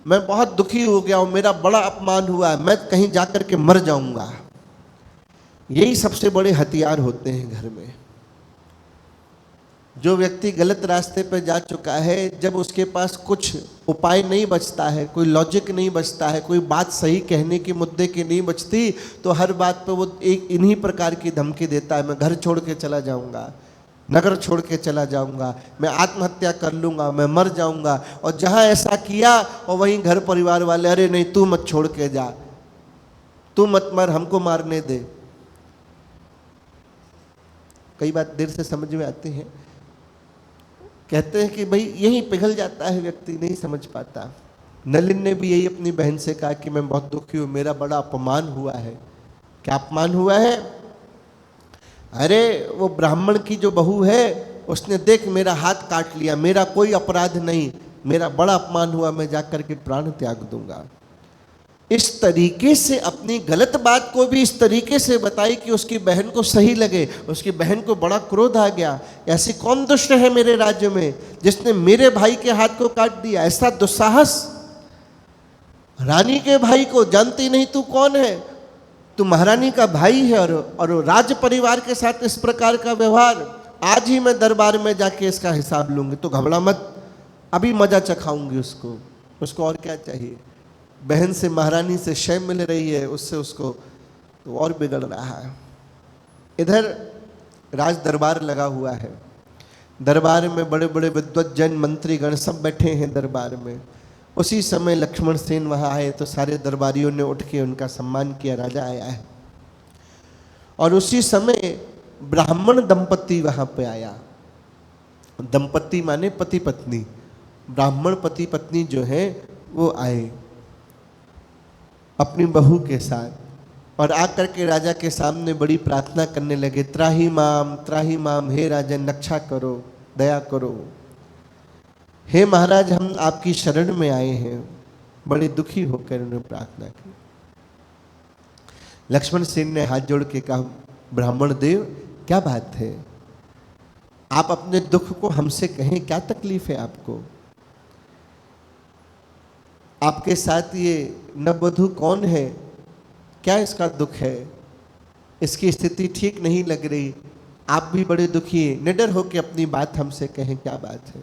मैं बहुत दुखी हो गया हूं, मेरा बड़ा अपमान हुआ है, मैं कहीं जाकर के मर जाऊंगा। यही सबसे बड़े हथियार होते हैं घर में। जो व्यक्ति गलत रास्ते पर जा चुका है, जब उसके पास कुछ उपाय नहीं बचता है, कोई लॉजिक नहीं बचता है, कोई बात सही कहने की मुद्दे की नहीं बचती, तो हर बात पे वो एक इन्हीं प्रकार की धमकी देता है, मैं घर छोड़ के चला जाऊंगा, नगर छोड़ के चला जाऊंगा, मैं आत्महत्या कर लूंगा, मैं मर जाऊंगा। और जहां ऐसा किया और वहीं घर परिवार वाले, अरे नहीं तू मत छोड़ के जा, तू मत मर, हमको मारने दे। कई बात देर से समझ में आती है। कहते हैं कि भाई यही पिघल जाता है व्यक्ति, नहीं समझ पाता। नलिन ने भी यही अपनी बहन से कहा कि मैं बहुत दुखी हूं, मेरा बड़ा अपमान हुआ है। क्या अपमान हुआ है? अरे वो ब्राह्मण की जो बहू है उसने देख मेरा हाथ काट लिया, मेरा कोई अपराध नहीं, मेरा बड़ा अपमान हुआ, मैं जाकर के प्राण त्याग दूंगा। इस तरीके से अपनी गलत बात को भी इस तरीके से बताई कि उसकी बहन को सही लगे। उसकी बहन को बड़ा क्रोध आ गया, ऐसी कौन दुष्ट है मेरे राज्य में जिसने मेरे भाई के हाथ को काट दिया, ऐसा दुस्साहस। रानी के भाई को जानती नहीं तू कौन है, तू महारानी का भाई है और राज परिवार के साथ इस प्रकार का व्यवहार, आज ही मैं दरबार में जाके इसका हिसाब लूंगी। तो घबरा मत, अभी मजा चखाऊंगी उसको और क्या चाहिए। बहन से, महारानी से शय मिल रही है, उससे उसको तो और बिगड़ रहा है। इधर राज दरबार लगा हुआ है, दरबार में बड़े बड़े विद्वज्जन मंत्रीगण सब बैठे हैं दरबार में। उसी समय लक्ष्मण सेन वहाँ आए तो सारे दरबारियों ने उठ के उनका सम्मान किया, राजा आया है। और उसी समय ब्राह्मण दंपति वहाँ पे आया। दंपति माने पति पत्नी, ब्राह्मण पति पत्नी जो है वो आए अपनी बहू के साथ, और आकर के राजा के सामने बड़ी प्रार्थना करने लगे, त्राही माम, हे राजन रक्षा करो, दया करो, हे महाराज हम आपकी शरण में आए हैं। बड़े दुखी होकर उन्होंने प्रार्थना की। लक्ष्मण सेन ने हाथ जोड़ के कहा, ब्राह्मण देव क्या बात है, आप अपने दुख को हमसे कहें, क्या तकलीफ है आपको? आपके साथ ये नववधू कौन है, क्या इसका दुख है? इसकी स्थिति ठीक नहीं लग रही, आप भी बड़े दुखी हैं, निडर होकर अपनी बात हमसे कहें, क्या बात है?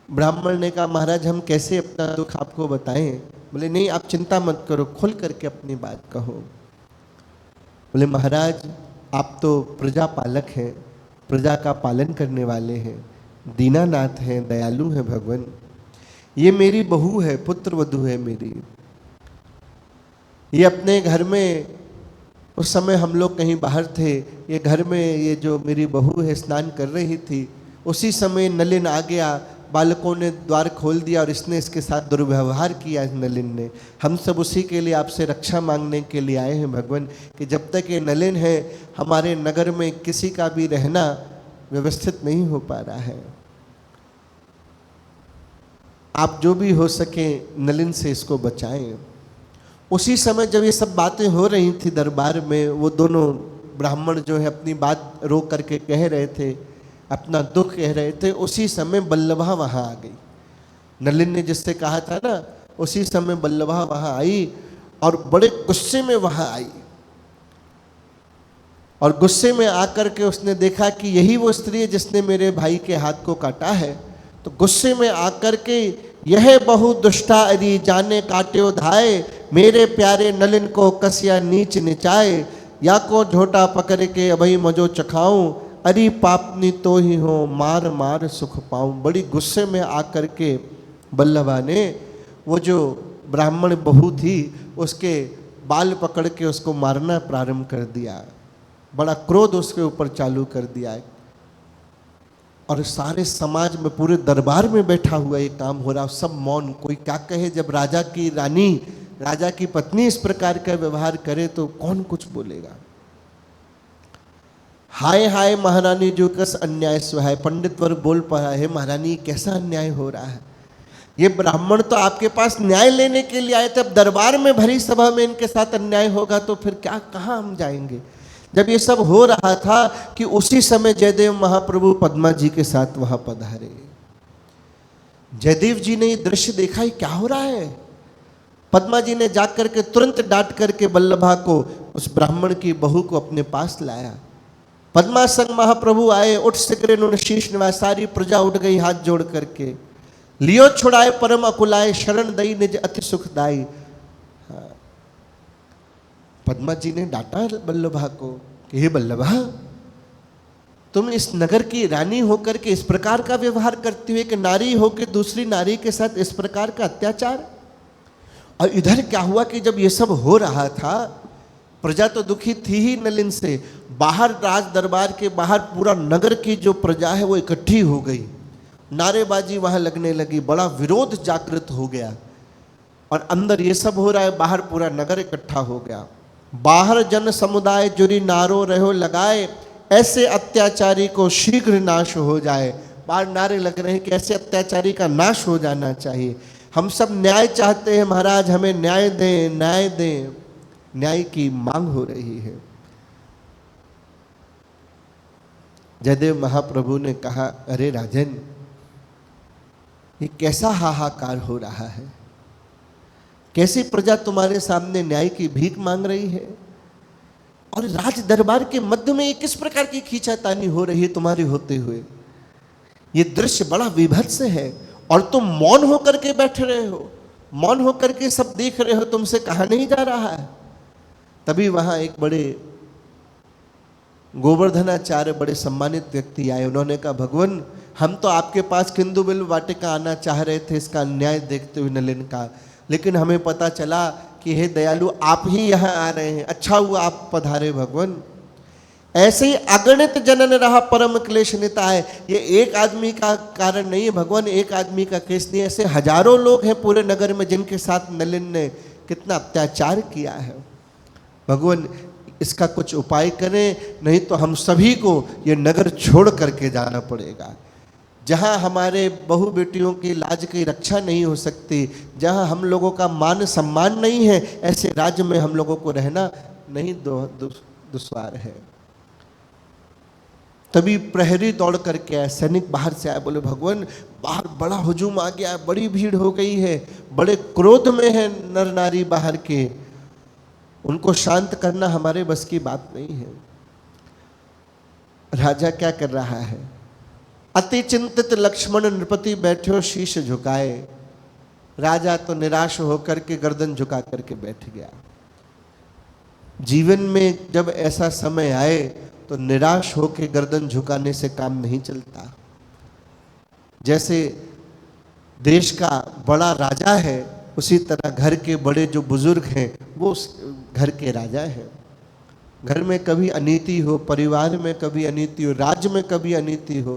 ब्राह्मण ने कहा, महाराज हम कैसे अपना दुख आपको बताएं, बोले नहीं, आप चिंता मत करो, खुल करके अपनी बात कहो। बोले महाराज, आप तो प्रजा पालक हैं, प्रजा का पालन करने वाले हैं, दीनानाथ हैं, दयालु हैं भगवान। ये मेरी बहू है, पुत्र वधू है मेरी। ये अपने घर में, उस समय हम लोग कहीं बाहर थे, ये घर में ये जो मेरी बहू है स्नान कर रही थी, उसी समय नलिन आ गया, बालकों ने द्वार खोल दिया और इसने इसके साथ दुर्व्यवहार किया। इस नलिन ने, हम सब उसी के लिए आपसे रक्षा मांगने के लिए आए हैं भगवान, कि जब तक ये नलिन है हमारे नगर में किसी का भी रहना व्यवस्थित नहीं हो पा रहा है। आप जो भी हो सके नलिन से इसको बचाएं। उसी समय जब ये सब बातें हो रही थी दरबार में, वो दोनों ब्राह्मण जो है अपनी बात रो करके कह रहे थे, अपना दुख कह रहे थे, उसी समय बल्लभा वहाँ आ गई। नलिन ने जिससे कहा था ना, उसी समय बल्लभा वहाँ आई और बड़े गुस्से में वहाँ आई। और गुस्से में आकर के उसने देखा कि यही वो स्त्री है जिसने मेरे भाई के हाथ को काटा है। तो गुस्से में आकर के, यह बहु दुष्टा अरी जाने काट्यो धाय, मेरे प्यारे नलिन को कसिया नीच निचाए, या को झोटा पकड़ के अभई मजो चखाऊं, अरी पापनी तो ही हो मार मार सुख पाऊं। बड़ी गुस्से में आकर के बल्लभा ने वो जो ब्राह्मण बहू थी उसके बाल पकड़ के उसको मारना प्रारंभ कर दिया। बड़ा क्रोध उसके ऊपर चालू कर दिया है। और सारे समाज में, पूरे दरबार में बैठा हुआ ये काम हो रहा, सब मौन। कोई क्या कहे, जब राजा की रानी, राजा की पत्नी इस प्रकार का व्यवहार करे तो कौन कुछ बोलेगा। हाय हाय महारानी जो कस अन्याय सुहाय। पंडित वर्ग बोल पड़ा है, महारानी कैसा अन्याय हो रहा है, ये ब्राह्मण तो आपके पास न्याय लेने के लिए आए थे, अब दरबार में भरी सभा में इनके साथ अन्याय होगा तो फिर क्या, कहाँ हम जाएंगे। जब ये सब हो रहा था कि उसी समय जयदेव महाप्रभु पद्मा जी के साथ वहां पधारे। जयदेव जी ने ये दृश्य देखा, ही क्या हो रहा है। पद्मा जी ने जाकर के तुरंत डांट करके बल्लभा को, उस ब्राह्मण की बहू को अपने पास लाया। पद्मा संग महाप्रभु आए, उठ सिकरे उन्होंने शीश निवाए, सारी प्रजा उठ गई हाथ जोड़ करके। लियो छुड़ाए परम अकुलाए, शरण दई निज अति सुखदाई। पद्मा जी ने डांटा बल्लभा को कि हे बल्लभा, तुम इस नगर की रानी होकर के इस प्रकार का व्यवहार करती हुए, कि नारी होकर दूसरी नारी के साथ इस प्रकार का अत्याचार। और इधर क्या हुआ कि जब ये सब हो रहा था, प्रजा तो दुखी थी ही नलिन से, बाहर राज दरबार के बाहर पूरा नगर की जो प्रजा है वो इकट्ठी हो गई, नारेबाजी वहां लगने लगी, बड़ा विरोध जागृत हो गया। और अंदर ये सब हो रहा है, बाहर पूरा नगर इकट्ठा हो गया। बाहर जन समुदाय जुरी नारो रहो लगाए, ऐसे अत्याचारी को शीघ्र नाश हो जाए। बाहर नारे लग रहे हैं कि ऐसे अत्याचारी का नाश हो जाना चाहिए। हम सब न्याय चाहते हैं महाराज, हमें न्याय दें, न्याय दें। न्याय की मांग हो रही है। जयदेव महाप्रभु ने कहा, अरे राजन, ये कैसा हाहाकार हो रहा है, कैसी प्रजा तुम्हारे सामने न्याय की भीख मांग रही है, और राज दरबार के मध्य में ये किस प्रकार की खींचातानी हो रही है तुम्हारे होते हुए। ये दृश्य बड़ा विभत्स है और तुम मौन होकर के बैठ रहे हो, मौन होकर के सब देख रहे हो, तुमसे कहा नहीं जा रहा है। तभी वहां एक बड़े गोवर्धनाचार्य, बड़े सम्मानित व्यक्ति आए। उन्होंने कहा, भगवान, हम तो आपके पास किंदु बिल्व वाटिका आना चाह रहे थे इसका न्याय देखते हुए नलिन का, लेकिन हमें पता चला कि हे दयालु, आप ही यहाँ आ रहे हैं। अच्छा हुआ आप पधारे भगवान। ऐसे ही अगणित जनन रहा परम क्लेश निताय। ये एक आदमी का कारण नहीं है भगवान, एक आदमी का केस नहीं, ऐसे हजारों लोग हैं पूरे नगर में जिनके साथ नलिन ने कितना अत्याचार किया है। भगवान, इसका कुछ उपाय करें, नहीं तो हम सभी को ये नगर छोड़ करके जाना पड़ेगा। जहाँ हमारे बहू बेटियों की लाज की रक्षा नहीं हो सकती, जहाँ हम लोगों का मान सम्मान नहीं है, ऐसे राज्य में हम लोगों को रहना नहीं दुश्वार है। तभी प्रहरी दौड़ करके आए, सैनिक बाहर से आए, बोले भगवान, बाहर बड़ा हुजूम आ गया है, बड़ी भीड़ हो गई है, बड़े क्रोध में है नर नारी बाहर के, उनको शांत करना हमारे बस की बात नहीं है। राजा क्या कर रहा है, अति चिंतित लक्ष्मण नृपति बैठो शीश झुकाए। राजा तो निराश होकर के गर्दन झुका करके बैठ गया। जीवन में जब ऐसा समय आए तो निराश होकर गर्दन झुकाने से काम नहीं चलता। जैसे देश का बड़ा राजा है, उसी तरह घर के बड़े जो बुजुर्ग हैं वो उस घर के राजा हैं। घर में कभी अनीति हो, परिवार में कभी अनीति हो, राज्य में कभी अनीति हो,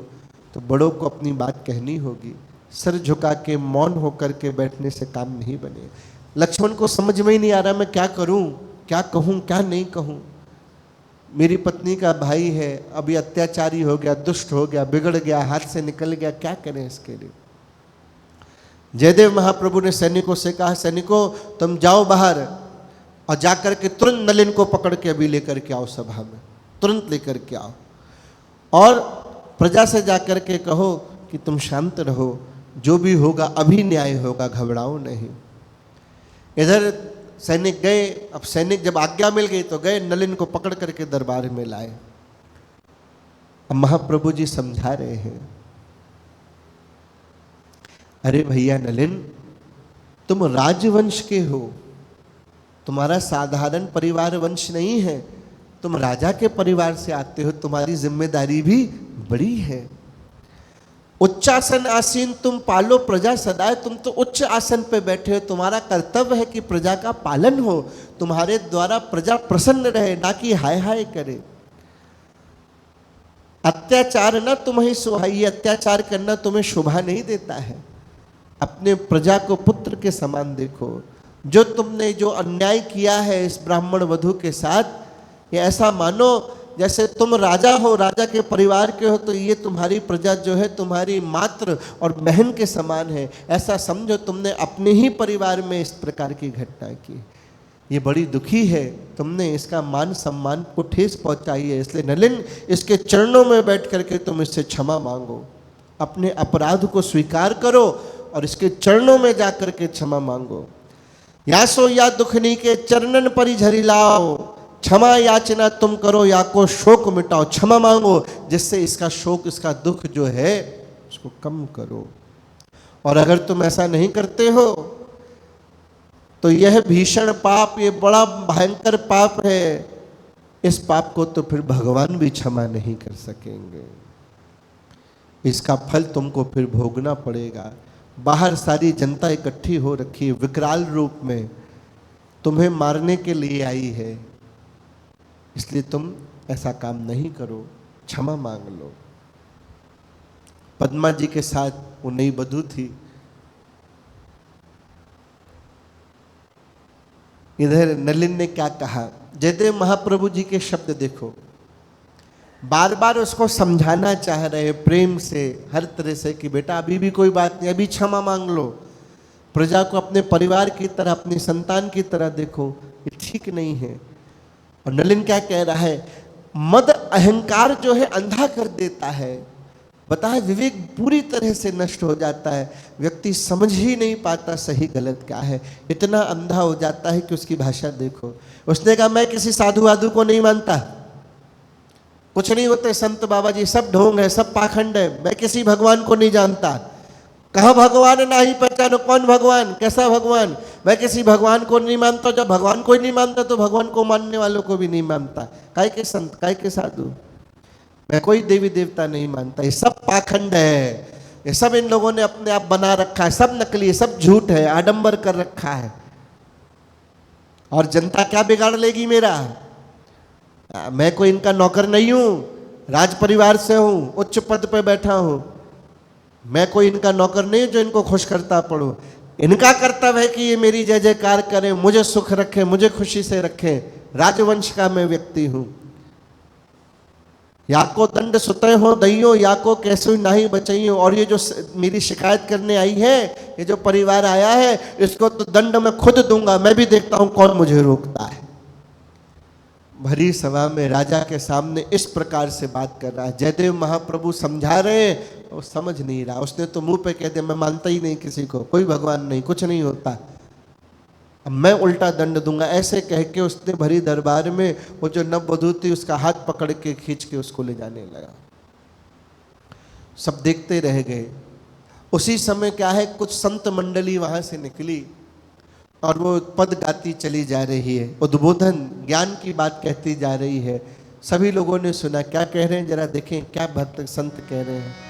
तो बड़ों को अपनी बात कहनी होगी। सर झुका के मौन होकर के बैठने से काम नहीं बने। लक्ष्मण को समझ में ही नहीं आ रहा मैं क्या करूं, क्या कहूं, क्या नहीं कहूं। मेरी पत्नी का भाई है, अभी अत्याचारी हो गया, दुष्ट हो गया, बिगड़ गया, हाथ से निकल गया, क्या करें इसके लिए। जयदेव महाप्रभु ने सैनिकों से कहा, सैनिकों तुम जाओ बाहर और जाकर के तुरंत नलिन को पकड़ के अभी लेकर के आओ सभा में, तुरंत लेकर के आओ और प्रजा से जाकर के कहो कि तुम शांत रहो, जो भी होगा अभी न्याय होगा, घबराओ नहीं। इधर सैनिक गए। अब सैनिक जब आज्ञा मिल गई तो गए, नलिन को पकड़ करके दरबार में लाए। अब महाप्रभु जी समझा रहे हैं, अरे भैया नलिन, तुम राजवंश के हो, तुम्हारा साधारण परिवार वंश नहीं है, तुम राजा के परिवार से आते हो, तुम्हारी जिम्मेदारी भी बड़ी है। उच्चासन आसीन तुम पालो प्रजा सदाए, तुम तो उच्च आसन पे बैठे हो, तुम्हारा कर्तव्य है कि प्रजा का पालन हो, तुम्हारे द्वारा प्रजा प्रसन्न रहे, ना कि हाय हाय करे। अत्याचार ना तुम्हें सुहाई, अत्याचार करना तुम्हें शोभा नहीं देता है। अपने प्रजा को पुत्र के समान देखो। जो तुमने जो अन्याय किया है इस ब्राह्मण वधू के साथ, ये ऐसा मानो जैसे तुम राजा हो, राजा के परिवार के हो, तो ये तुम्हारी प्रजा जो है तुम्हारी मात्र और बहन के समान है। ऐसा समझो तुमने अपने ही परिवार में इस प्रकार की घटना की, ये बड़ी दुखी है, तुमने इसका मान सम्मान को ठेस पहुंचाई है। इसलिए नलिन, इसके चरणों में बैठ करके तुम इससे क्षमा मांगो, अपने अपराध को स्वीकार करो और इसके चरणों में जाकर के क्षमा मांगो। यासो या दुखनी के चरणन परि झरी लाओ, क्षमा याचना तुम करो या को शोक मिटाओ। क्षमा मांगो जिससे इसका शोक, इसका दुख जो है उसको कम करो। और अगर तुम ऐसा नहीं करते हो तो यह भीषण पाप, ये बड़ा भयंकर पाप है, इस पाप को तो फिर भगवान भी क्षमा नहीं कर सकेंगे, इसका फल तुमको फिर भोगना पड़ेगा। बाहर सारी जनता इकट्ठी हो रखी है, विकराल रूप में तुम्हें मारने के लिए आई है, इसलिए तुम ऐसा काम नहीं करो, क्षमा मांग लो। पद्मा जी के साथ वो नई वधू थी। इधर नलिन ने क्या कहा, जयदेव महाप्रभु जी के शब्द देखो, बार बार उसको समझाना चाह रहे प्रेम से, हर तरह से कि बेटा अभी भी कोई बात नहीं, अभी क्षमा मांग लो, प्रजा को अपने परिवार की तरह, अपनी संतान की तरह देखो, ये ठीक नहीं है। और नलिन क्या कह रहा है, मद अहंकार जो है अंधा कर देता है, बताए विवेक पूरी तरह से नष्ट हो जाता है, व्यक्ति समझ ही नहीं पाता सही गलत क्या है, इतना अंधा हो जाता है कि उसकी भाषा देखो। उसने कहा मैं किसी साधु वाधु को नहीं मानता, कुछ नहीं होते संत बाबा जी, सब ढोंग है, सब पाखंड है, मैं किसी भगवान को नहीं जानता। कहाँ भगवान है, ना ही पहचानो, कौन भगवान, कैसा भगवान, मैं किसी भगवान को नहीं मानता। जब भगवान को ही नहीं मानता तो भगवान को मानने वालों को भी नहीं मानता। काय के संत, काय के साधु, मैं कोई देवी देवता नहीं मानता, ये सब पाखंड है, ये सब इन लोगों ने अपने आप बना रखा है, सब नकली है, सब झूठ है, आडंबर कर रखा है। और जनता क्या बिगाड़ लेगी मेरा, मैं कोई इनका नौकर नहीं हूं, राज परिवार से हूं, उच्च पद पे बैठा हूं, मैं कोई इनका नौकर नहीं जो इनको खुश करता पड़ो। इनका कर्तव्य है कि ये मेरी जय जयकार करें, मुझे सुख रखें, मुझे खुशी से रखें, राजवंश का मैं व्यक्ति हूं। या को दंड सुतय हो दइयो, या को कैसे नहीं बचाइयो। और ये जो मेरी शिकायत करने आई है, ये जो परिवार आया है, इसको तो दंड मैं खुद दूंगा, मैं भी देखता हूं कौन मुझे रोकता है। भरी सभा में राजा के सामने इस प्रकार से बात कर रहा है। जयदेव महाप्रभु समझा रहे हैं, वो समझ नहीं रहा। उसने तो मुंह पे कह दिया मैं मानता ही नहीं किसी को, कोई भगवान नहीं, कुछ नहीं होता, अब मैं उल्टा दंड दूंगा। ऐसे कह के उसने भरी दरबार में वो जो नववधू थी उसका हाथ पकड़ के खींच के उसको ले जाने लगा। सब देखते रह गए। उसी समय क्या है, कुछ संत मंडली वहां से निकली और वो पद गाती चली जा रही है, उद्बोधन ज्ञान की बात कहती जा रही है। सभी लोगों ने सुना, क्या कह रहे हैं जरा देखें, क्या भक्त संत कह रहे हैं।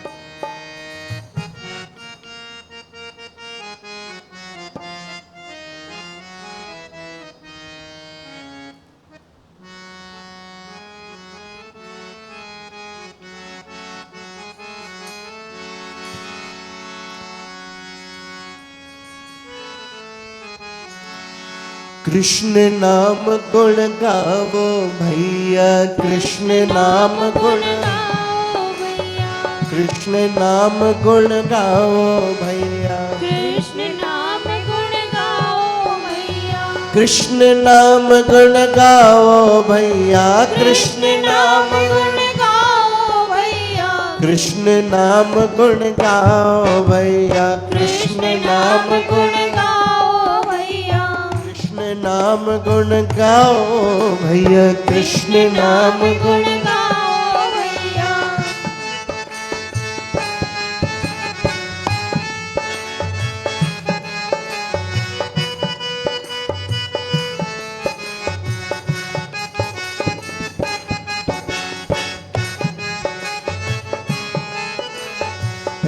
कृष्ण नाम गुण गावो भैया, कृष्ण नाम गुण गाओ भैया, कृष्ण नाम गुण गाओ भैया, कृष्ण नाम गुण गाओ भैया, कृष्ण नाम गुण गाओ भैया, कृष्ण नाम गुण गाओ भैया, कृष्ण नाम गुण गाओ भैया, कृष्ण नाम गुण गाओ भैया, कृष्ण नाम गुण गाओ भैया, कृष्ण नाम गुण गाओ भैया।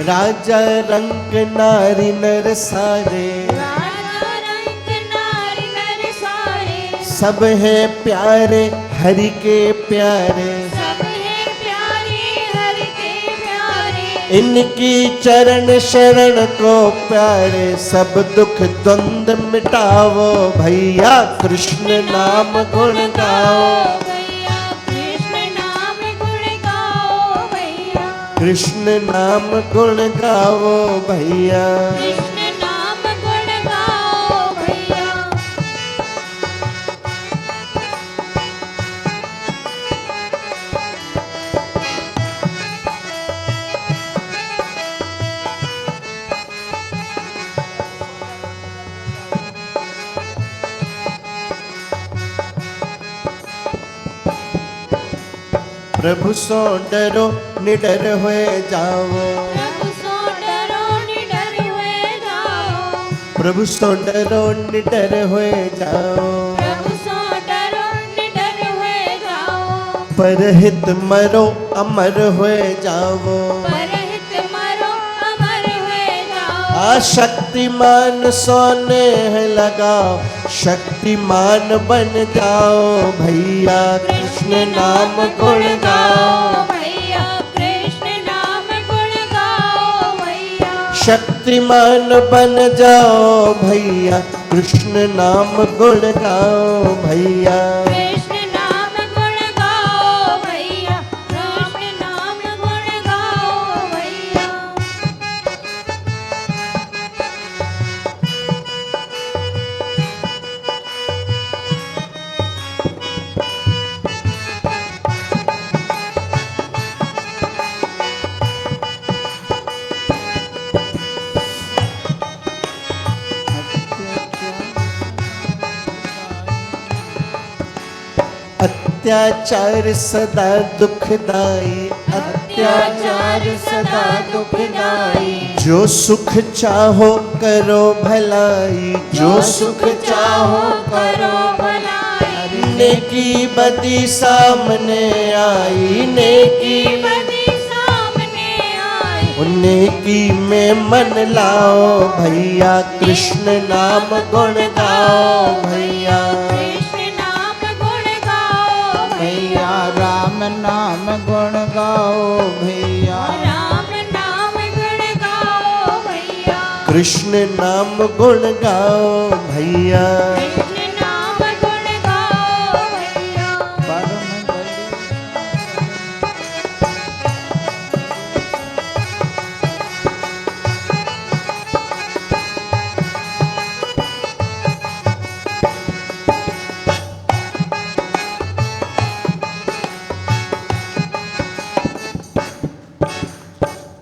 राजा रंग नारी नर सारे, राजा रंग नारी नर सारे, सब है प्यारे हरि के प्यारे, सब है प्यारे हरि के प्यारे, इनकी चरण शरण को प्यारे, सब दुख द्वंद मिटाओ भैया, कृष्ण नाम गुण गाओ, भैया, कृष्ण नाम गुण गाओ भैया, कृष्ण नाम गुण गाओ भैया। कृष्ण नाम गुण गाओ भैया। प्रभु सो डरो निडर हुए जाओ, प्रभु सो डरो निडर हुए जाओ, प्रभु सो डरो निडर हुए जाओ, प्रभु सो डरो निडर हुए जाओ, परहित मरो अमर हुए जाओ, परहित मरो अमर हुए जाओ, शक्तिमान सोने लगाओ, शक्तिमान बन जाओ भैया, कृष्ण नाम गुण गाओ, भैया, कृष्ण नाम गुण गाओ भैया, शक्तिमान बन जाओ भैया, कृष्ण नाम गुण गाओ भैया। कृष्ण नाम गुण गाओ भैया, कृष्ण नाम गुण गाओ भैया। अत्याचार सदा दुखदाई, अत्याचार सदा दुखदाई, जो सुख चाहो करो भलाई, जो सुख चाहो करो भलाई, नेकी बदी सामने आई, नेकी बदी सामने आई, नेकी में मन लाओ भैया, कृष्ण नाम गुण गाओ भैया, कृष्ण नाम गुण गाओ भैया, राम नाम गुण गाओ भैया, राम नाम गुण गाओ भैया, कृष्ण नाम गुण गाओ भैया। कृष्ण नाम गुण गाओ भैया। परम बलि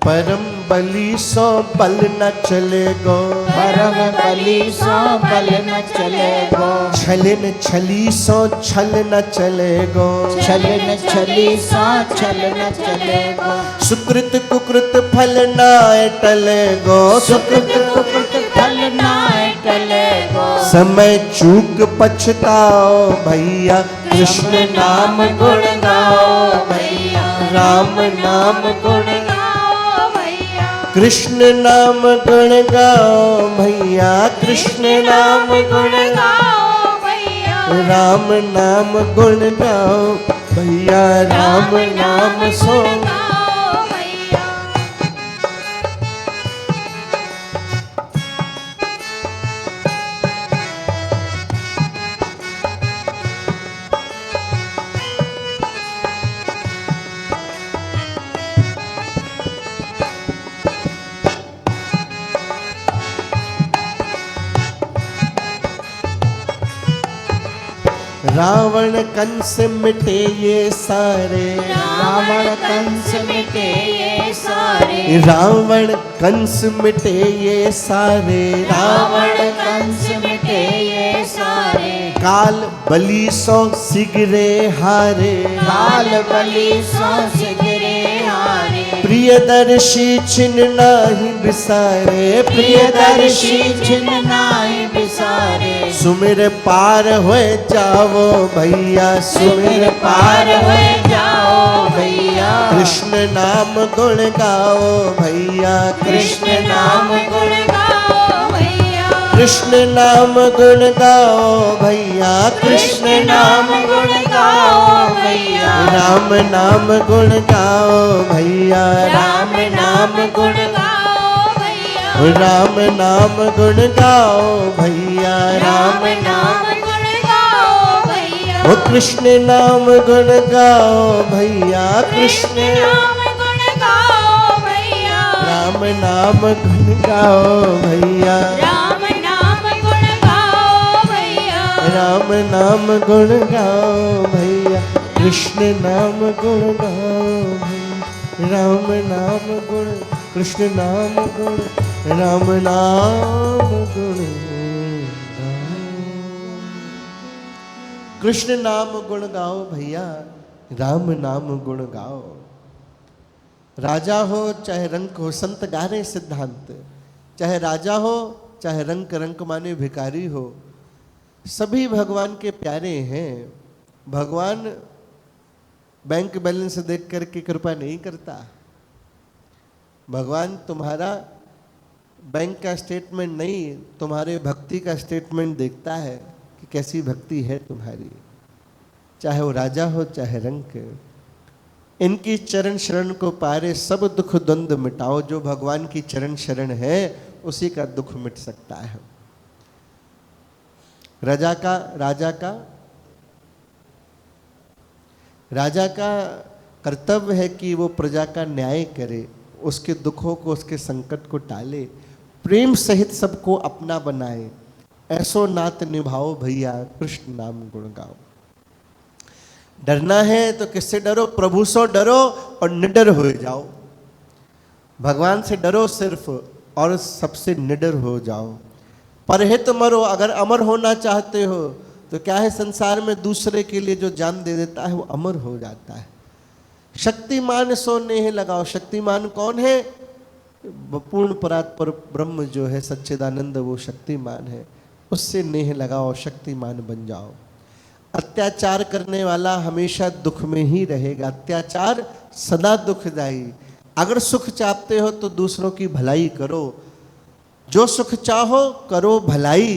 परम बलि सो बल न चलेगो, परम बली सो बल न चलेगो। छलिन छली सो छल न चलेगो। छलन छली सो छल न चलेगो। सुकृत कुकृत फल नाय टलेगो। सुकृत कुकृत फल नाय टलेगो। समय चूक पछताओ भैया, कृष्ण नाम गुण गाओ भैया। राम नाम गुण गाओ भैया। कृष्ण नाम गुण गाओ भैया। कृष्ण नाम गुण गाओ भैया। राम नाम गुण गाओ भैया। राम नाम सो गाओ भैया। रावण कंस मिटे ये सारे। रावण कंस मिटे ये सारे। रावण कंस मिटे ये सारे। रावण कंस मिटे ये सारे। काल बलि सो सिगरे हारे। काल बलि सो सिगरे हारे। प्रियदर्शी छिन नाही बिसारे। प्रियदर्शी छिन नाहि बिसारे। सुमिर पार होए जाओ भैया। सुमिर पार हुए जाओ भैया। कृष्ण नाम गुण गाओ भैया। कृष्ण नाम गुण गाओ भैया। कृष्ण नाम गुण गाओ भैया। कृष्ण नाम गुण गाओ भैया। राम नाम गुण गाओ भैया। राम नाम गुण गाओ भैया। राम नाम गुण गाओ भैया। राम नाम गुण गाओ भैया। ओ कृष्ण नाम गुण गाओ भैया। कृष्ण नाम गुण गाओ भैया। राम नाम गुण गाओ भैया। राम नाम गुण गाओ भैया। राम नाम गुण गाओ भैया। कृष्ण नाम गुण गाओ भैया। राम नाम गुण, कृष्ण नाम गुण, राम नाम गुण गाओ। कृष्ण नाम गुण गाओ भैया। राम नाम गुण गाओ। राजा हो चाहे रंक हो, संत गा रहे सिद्धांत। चाहे राजा हो चाहे रंक, रंक माने भिखारी हो, सभी भगवान के प्यारे हैं। भगवान बैंक बैलेंस देख करके कृपा नहीं करता। भगवान तुम्हारा बैंक का स्टेटमेंट नहीं, तुम्हारे भक्ति का स्टेटमेंट देखता है कि कैसी भक्ति है तुम्हारी। चाहे वो राजा हो चाहे रंक, इनकी चरण शरण को पारे सब दुख द्वंद्व मिटाओ। जो भगवान की चरण शरण है उसी का दुख मिट सकता है। राजा का कर्तव्य है कि वो प्रजा का न्याय करे, उसके दुखों को, उसके संकट को टाले, प्रेम सहित सबको अपना बनाए। ऐसो नात निभाओ भैया, कृष्ण नाम गुण गाओ। डरना है तो किससे डरो? प्रभु से डरो और निडर हो जाओ। भगवान से डरो सिर्फ और सबसे निडर हो जाओ। परहित मरो। अगर अमर होना चाहते हो तो क्या है, संसार में दूसरे के लिए जो जान दे देता है वो अमर हो जाता है। शक्तिमान सो नेह लगाओ। शक्तिमान कौन है? पूर्ण परात्पर ब्रह्म जो है सच्चिदानंद, वो शक्तिमान है। उससे नेह लगाओ, शक्तिमान बन जाओ। अत्याचार करने वाला हमेशा दुख में ही रहेगा। अत्याचार सदा दुखदायी। अगर सुख चाहते हो तो दूसरों की भलाई करो। जो सुख चाहो करो भलाई।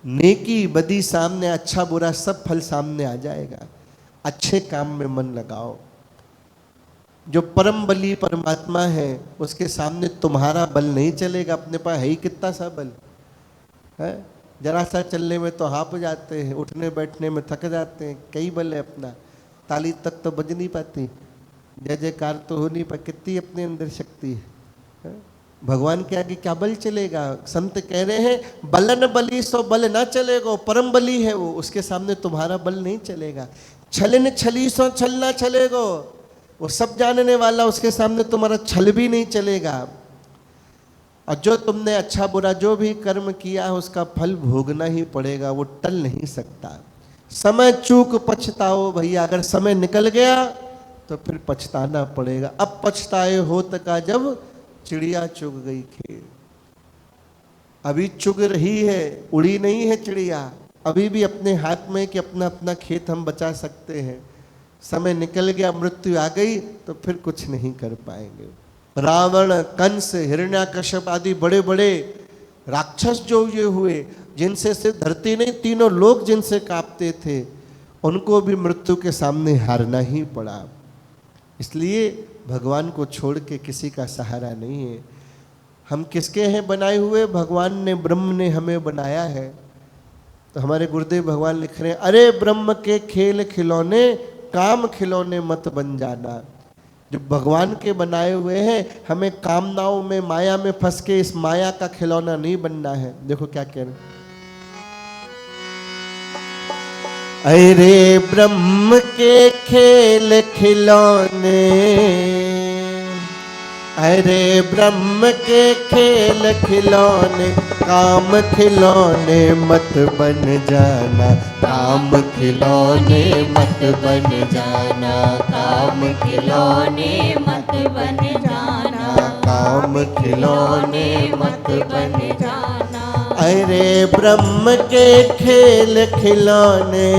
नेकी बदी सामने, अच्छा बुरा सब फल सामने आ जाएगा। अच्छे काम में मन लगाओ। जो परम बली परमात्मा है उसके सामने तुम्हारा बल नहीं चलेगा। अपने पास है ही कितना सा बल है। जरा सा चलने में तो हाँप जाते हैं, उठने बैठने में थक जाते हैं। कई बल है अपना, ताली तक तो बज नहीं पाती, जय जयकार तो हो नहीं पाती। कितनी अपने अंदर शक्ति है। भगवान के आगे क्या बल चलेगा? संत कह रहे हैं बलन बली सो बल ना चलेगा। परम बली है वो, उसके सामने तुम्हारा बल नहीं चलेगा। छलन छली सो छल ना चलेगो। वो सब जानने वाला, उसके सामने तुम्हारा छल भी नहीं चलेगा। और जो तुमने अच्छा बुरा जो भी कर्म किया है उसका फल भोगना ही पड़ेगा, वो टल नहीं सकता। समय चूक पछताओ भैया, अगर समय निकल गया तो फिर पछताना पड़ेगा। अब पछताए होत का जब चिड़िया चुग गई खेत। अभी चुग रही है, उड़ी नहीं है चिड़िया, अभी भी अपने हाथ में कि अपना अपना खेत हम बचा सकते हैं। समय निकल गया, मृत्यु आ गई तो फिर कुछ नहीं कर पाएंगे। रावण, कंस, हिरण्याकश्यप आदि बड़े बड़े राक्षस जो ये हुए, जिनसे सिर्फ धरती नहीं तीनों लोग जिनसे कांपते थे, उनको भी मृत्यु के सामने हारना ही पड़ा। इसलिए भगवान को छोड़ के किसी का सहारा नहीं है। हम किसके हैं बनाए हुए? भगवान ने, ब्रह्म ने हमें बनाया है। तो हमारे गुरुदेव भगवान लिख रहे हैं, अरे ब्रह्म के खेल खिलौने, काम खिलौने मत बन जाना। जो भगवान के बनाए हुए हैं, हमें कामनाओं में, माया में फंस के इस माया का खिलौना नहीं बनना है। देखो क्या कह रहे हैं, अरे ब्रह्म के खेल खिलौने, अरे ब्रह्म के खेल खिलौने, काम खिलौने मत बन जाना, काम खिलौने मत बन जाना, काम खिलौने मत बन जाना, काम खिलौने मत बन जाना। अरे ब्रह्म के खेल खिलौने,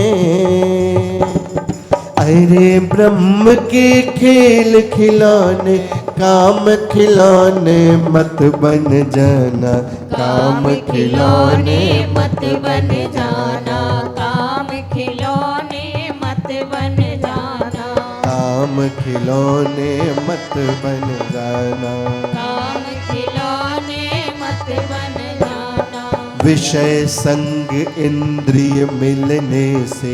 अरे ब्रह्म के खेल खिलौने, काम खिलौने मत बन जाना, काम खिलौने मत बन जाना, काम खिलौने मत बन जाना, काम खिलौने मत बन जाना, काम खिलौने मत बन जाना। विषय संग इंद्रिय मिलने से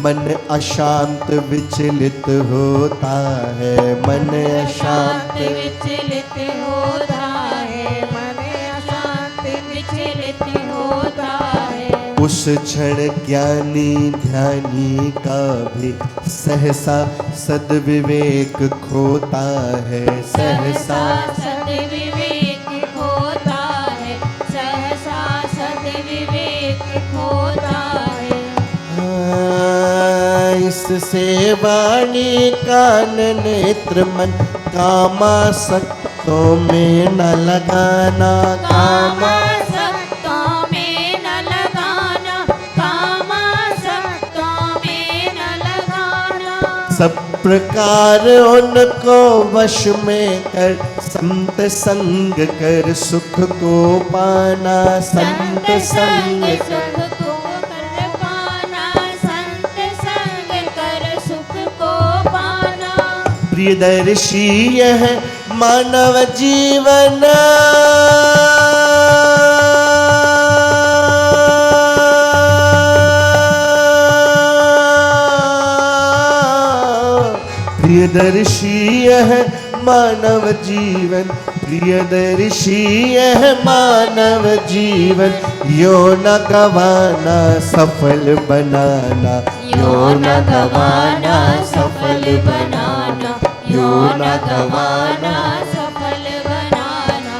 मन अशांत विचलित होता है, मन अशांत विचलित होता है, मन अशांत विचलित होता है। उस क्षण ज्ञानी ध्यानी का भी सहसा सद्विवेक खोता है, सहसा सद्विवेक खोता है, सहसा सद्विवेक खोता है। इससे वाणी कान नेत्र मन कामासक्तों में न लगाना, कामासक्तों में न लगाना, कामासक्तों में न लगाना। सब प्रकार उनको वश में कर, संत संग कर सुख को पाना, संत संग सुख को कर पाना, संत संग कर सुख को पाना। प्रियदर्शी यह मानव जीवन, प्रियदर्शी यह मानव जीवन, प्रियदर्शी यह मानव जीवन, यो न गवाना सफल बनाना, यो न गवाना सफल बनाना, यो न गवाना सफल बनाना।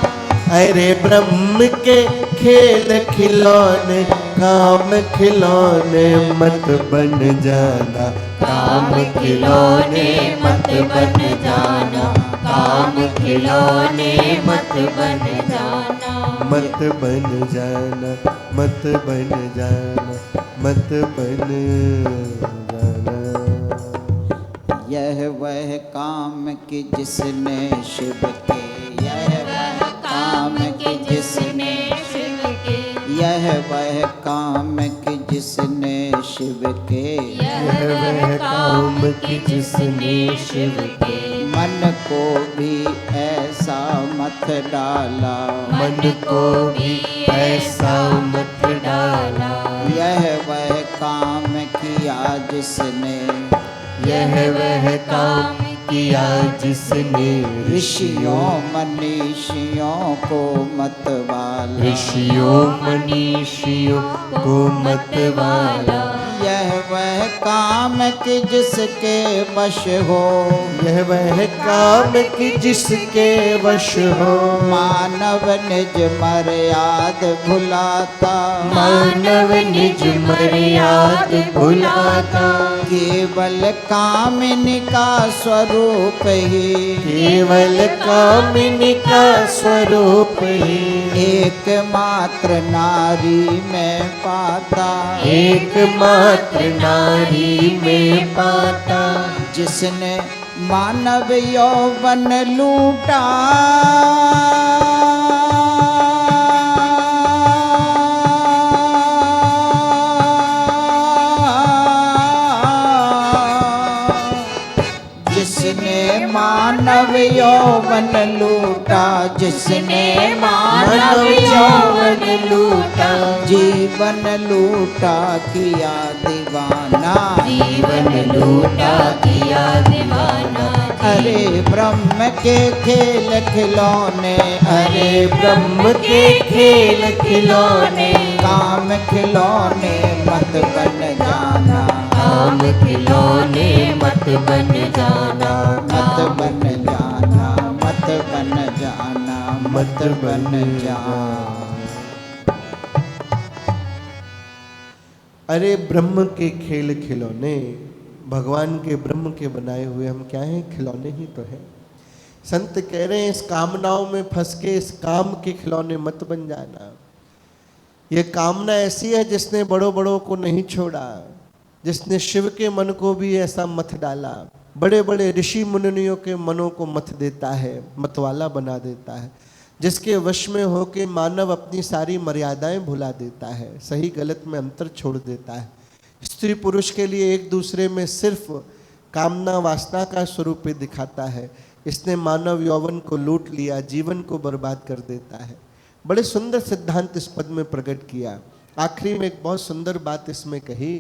अरे ब्रह्म के खेल खिलौने, काम खिलौने मत बन जाना, काम खिलौने मत बन जाना, काम खिलौने मत बन जाना, मत बन जाना, मत बन जाना, मत बन जाना। यह वह काम कि जिसने शिव के, यह वह काम कि जिसने शिव के, यह वह काम कि जिसने शिव के, यह वह काम कि जिसने शिव के, मन को भी ऐसा मत डाला, मन को भी ऐसा मत डाला, यह वह काम किया जिसने, यह वह काम किया जिसने ऋषियों मनीषियों को मतवाला, ऋषियों मनीषियों को मतवाला, यह वह काम कि जिसके वश हो, यह वह काम कि जिसके वश हो। मानव निज मर्याद भुलाता, मानव निज मर्याद भुलाता, केवल कामिनी का स्वरूप ही, केवल कामिनी का स्वरूप ही, एकमात्र नारी में पाता, एकमात्र नारी में पाता। जिसने मानव यौवन लूटा, जिसने मानव यौवन लूटा, जिसने मानव यौवन लूटा, जीवन लूटा किया दीवाना, जीवन लूटा किया दीवाना। अरे ब्रह्म के खेल खिलौने, अरे ब्रह्म के खेल खिलौने, काम खिलौने मत बन जाना, काम खिलौने मत बन जाना, मत बन जाना, मत बन जाना, मत बन जाना। अरे ब्रह्म के खेल खिलौने, भगवान के ब्रह्म के बनाए हुए हम क्या हैं? खिलौने ही तो हैं। संत कह रहे हैं इस कामनाओं में फंस के इस काम के खिलौने मत बन जाना। ये कामना ऐसी है जिसने बड़ों बड़ों को नहीं छोड़ा, जिसने शिव के मन को भी ऐसा मत डाला, बड़े बड़े ऋषि मुनियों के मनों को मत देता है, मतवाला बना देता है, जिसके वश में होके मानव अपनी सारी मर्यादाएं भुला देता है, सही गलत में अंतर छोड़ देता है। स्त्री पुरुष के लिए एक दूसरे में सिर्फ कामना वासना का स्वरूप ही दिखाता है। इसने मानव यौवन को लूट लिया, जीवन को बर्बाद कर देता है। बड़े सुंदर सिद्धांत इस पद में प्रकट किया। आखिरी में एक बहुत सुंदर बात इसमें कही,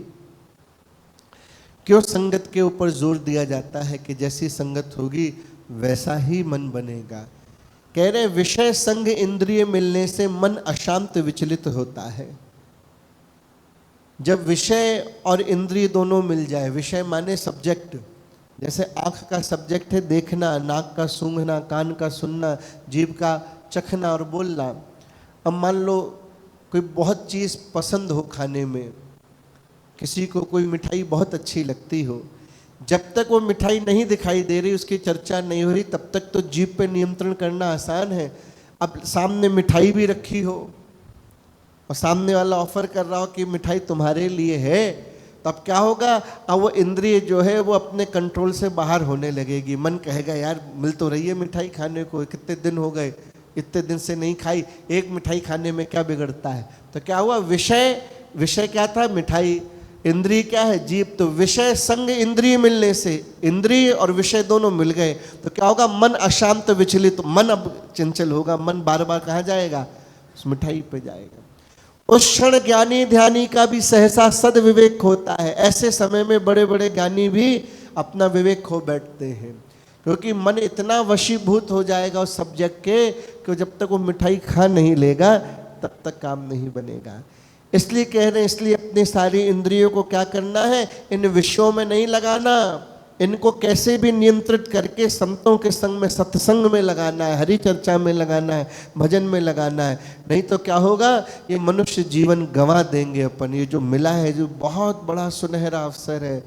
क्यों संगत के ऊपर जोर दिया जाता है कि जैसी संगत होगी वैसा ही मन बनेगा। कह रहे विषय संग इंद्रिय मिलने से मन अशांत विचलित होता है। जब विषय और इंद्रिय दोनों मिल जाए, विषय माने सब्जेक्ट, जैसे आँख का सब्जेक्ट है देखना, नाक का सूंघना, कान का सुनना, जीभ का चखना और बोलना। अब मान लो कोई बहुत चीज़ पसंद हो खाने में, किसी को कोई मिठाई बहुत अच्छी लगती हो, जब तक वो मिठाई नहीं दिखाई दे रही, उसकी चर्चा नहीं हो रही, तब तक तो जीभ पे नियंत्रण करना आसान है। अब सामने मिठाई भी रखी हो और सामने वाला ऑफर कर रहा हो कि मिठाई तुम्हारे लिए है, तब क्या होगा? अब वो इंद्रिय जो है वो अपने कंट्रोल से बाहर होने लगेगी। मन कहेगा यार मिल तो रही है मिठाई खाने को, कितने दिन हो गए, इतने दिन से नहीं खाई, एक मिठाई खाने में क्या बिगड़ता है। तो क्या हुआ? विषय क्या था? मिठाई। इंद्रिय क्या है? जीभ। तो विषय संग इंद्रिय मिलने से, इंद्रिय और विषय दोनों मिल गए तो क्या होगा? मन अशांत विचलित, तो मन अब चंचल होगा, मन बार बार कहाँ जाएगा? उस मिठाई पे जाएगा। उस क्षण ज्ञानी ध्यानी का भी सहसा सद विवेक होता है। ऐसे समय में बड़े बड़े ज्ञानी भी अपना विवेक खो बैठते हैं, क्योंकि मन इतना वशीभूत हो जाएगा उस सब्जेक्ट के कि जब तक वो मिठाई खा नहीं लेगा तब तक काम नहीं बनेगा। इसलिए कह रहे हैं, इसलिए अपनी सारी इंद्रियों को क्या करना है? इन विषयों में नहीं लगाना, इनको कैसे भी नियंत्रित करके संतों के संग में, सत्संग में लगाना है, हरि चर्चा में लगाना है, भजन में लगाना है। नहीं तो क्या होगा? ये मनुष्य जीवन गंवा देंगे अपन। ये जो मिला है, जो बहुत बड़ा सुनहरा अवसर है,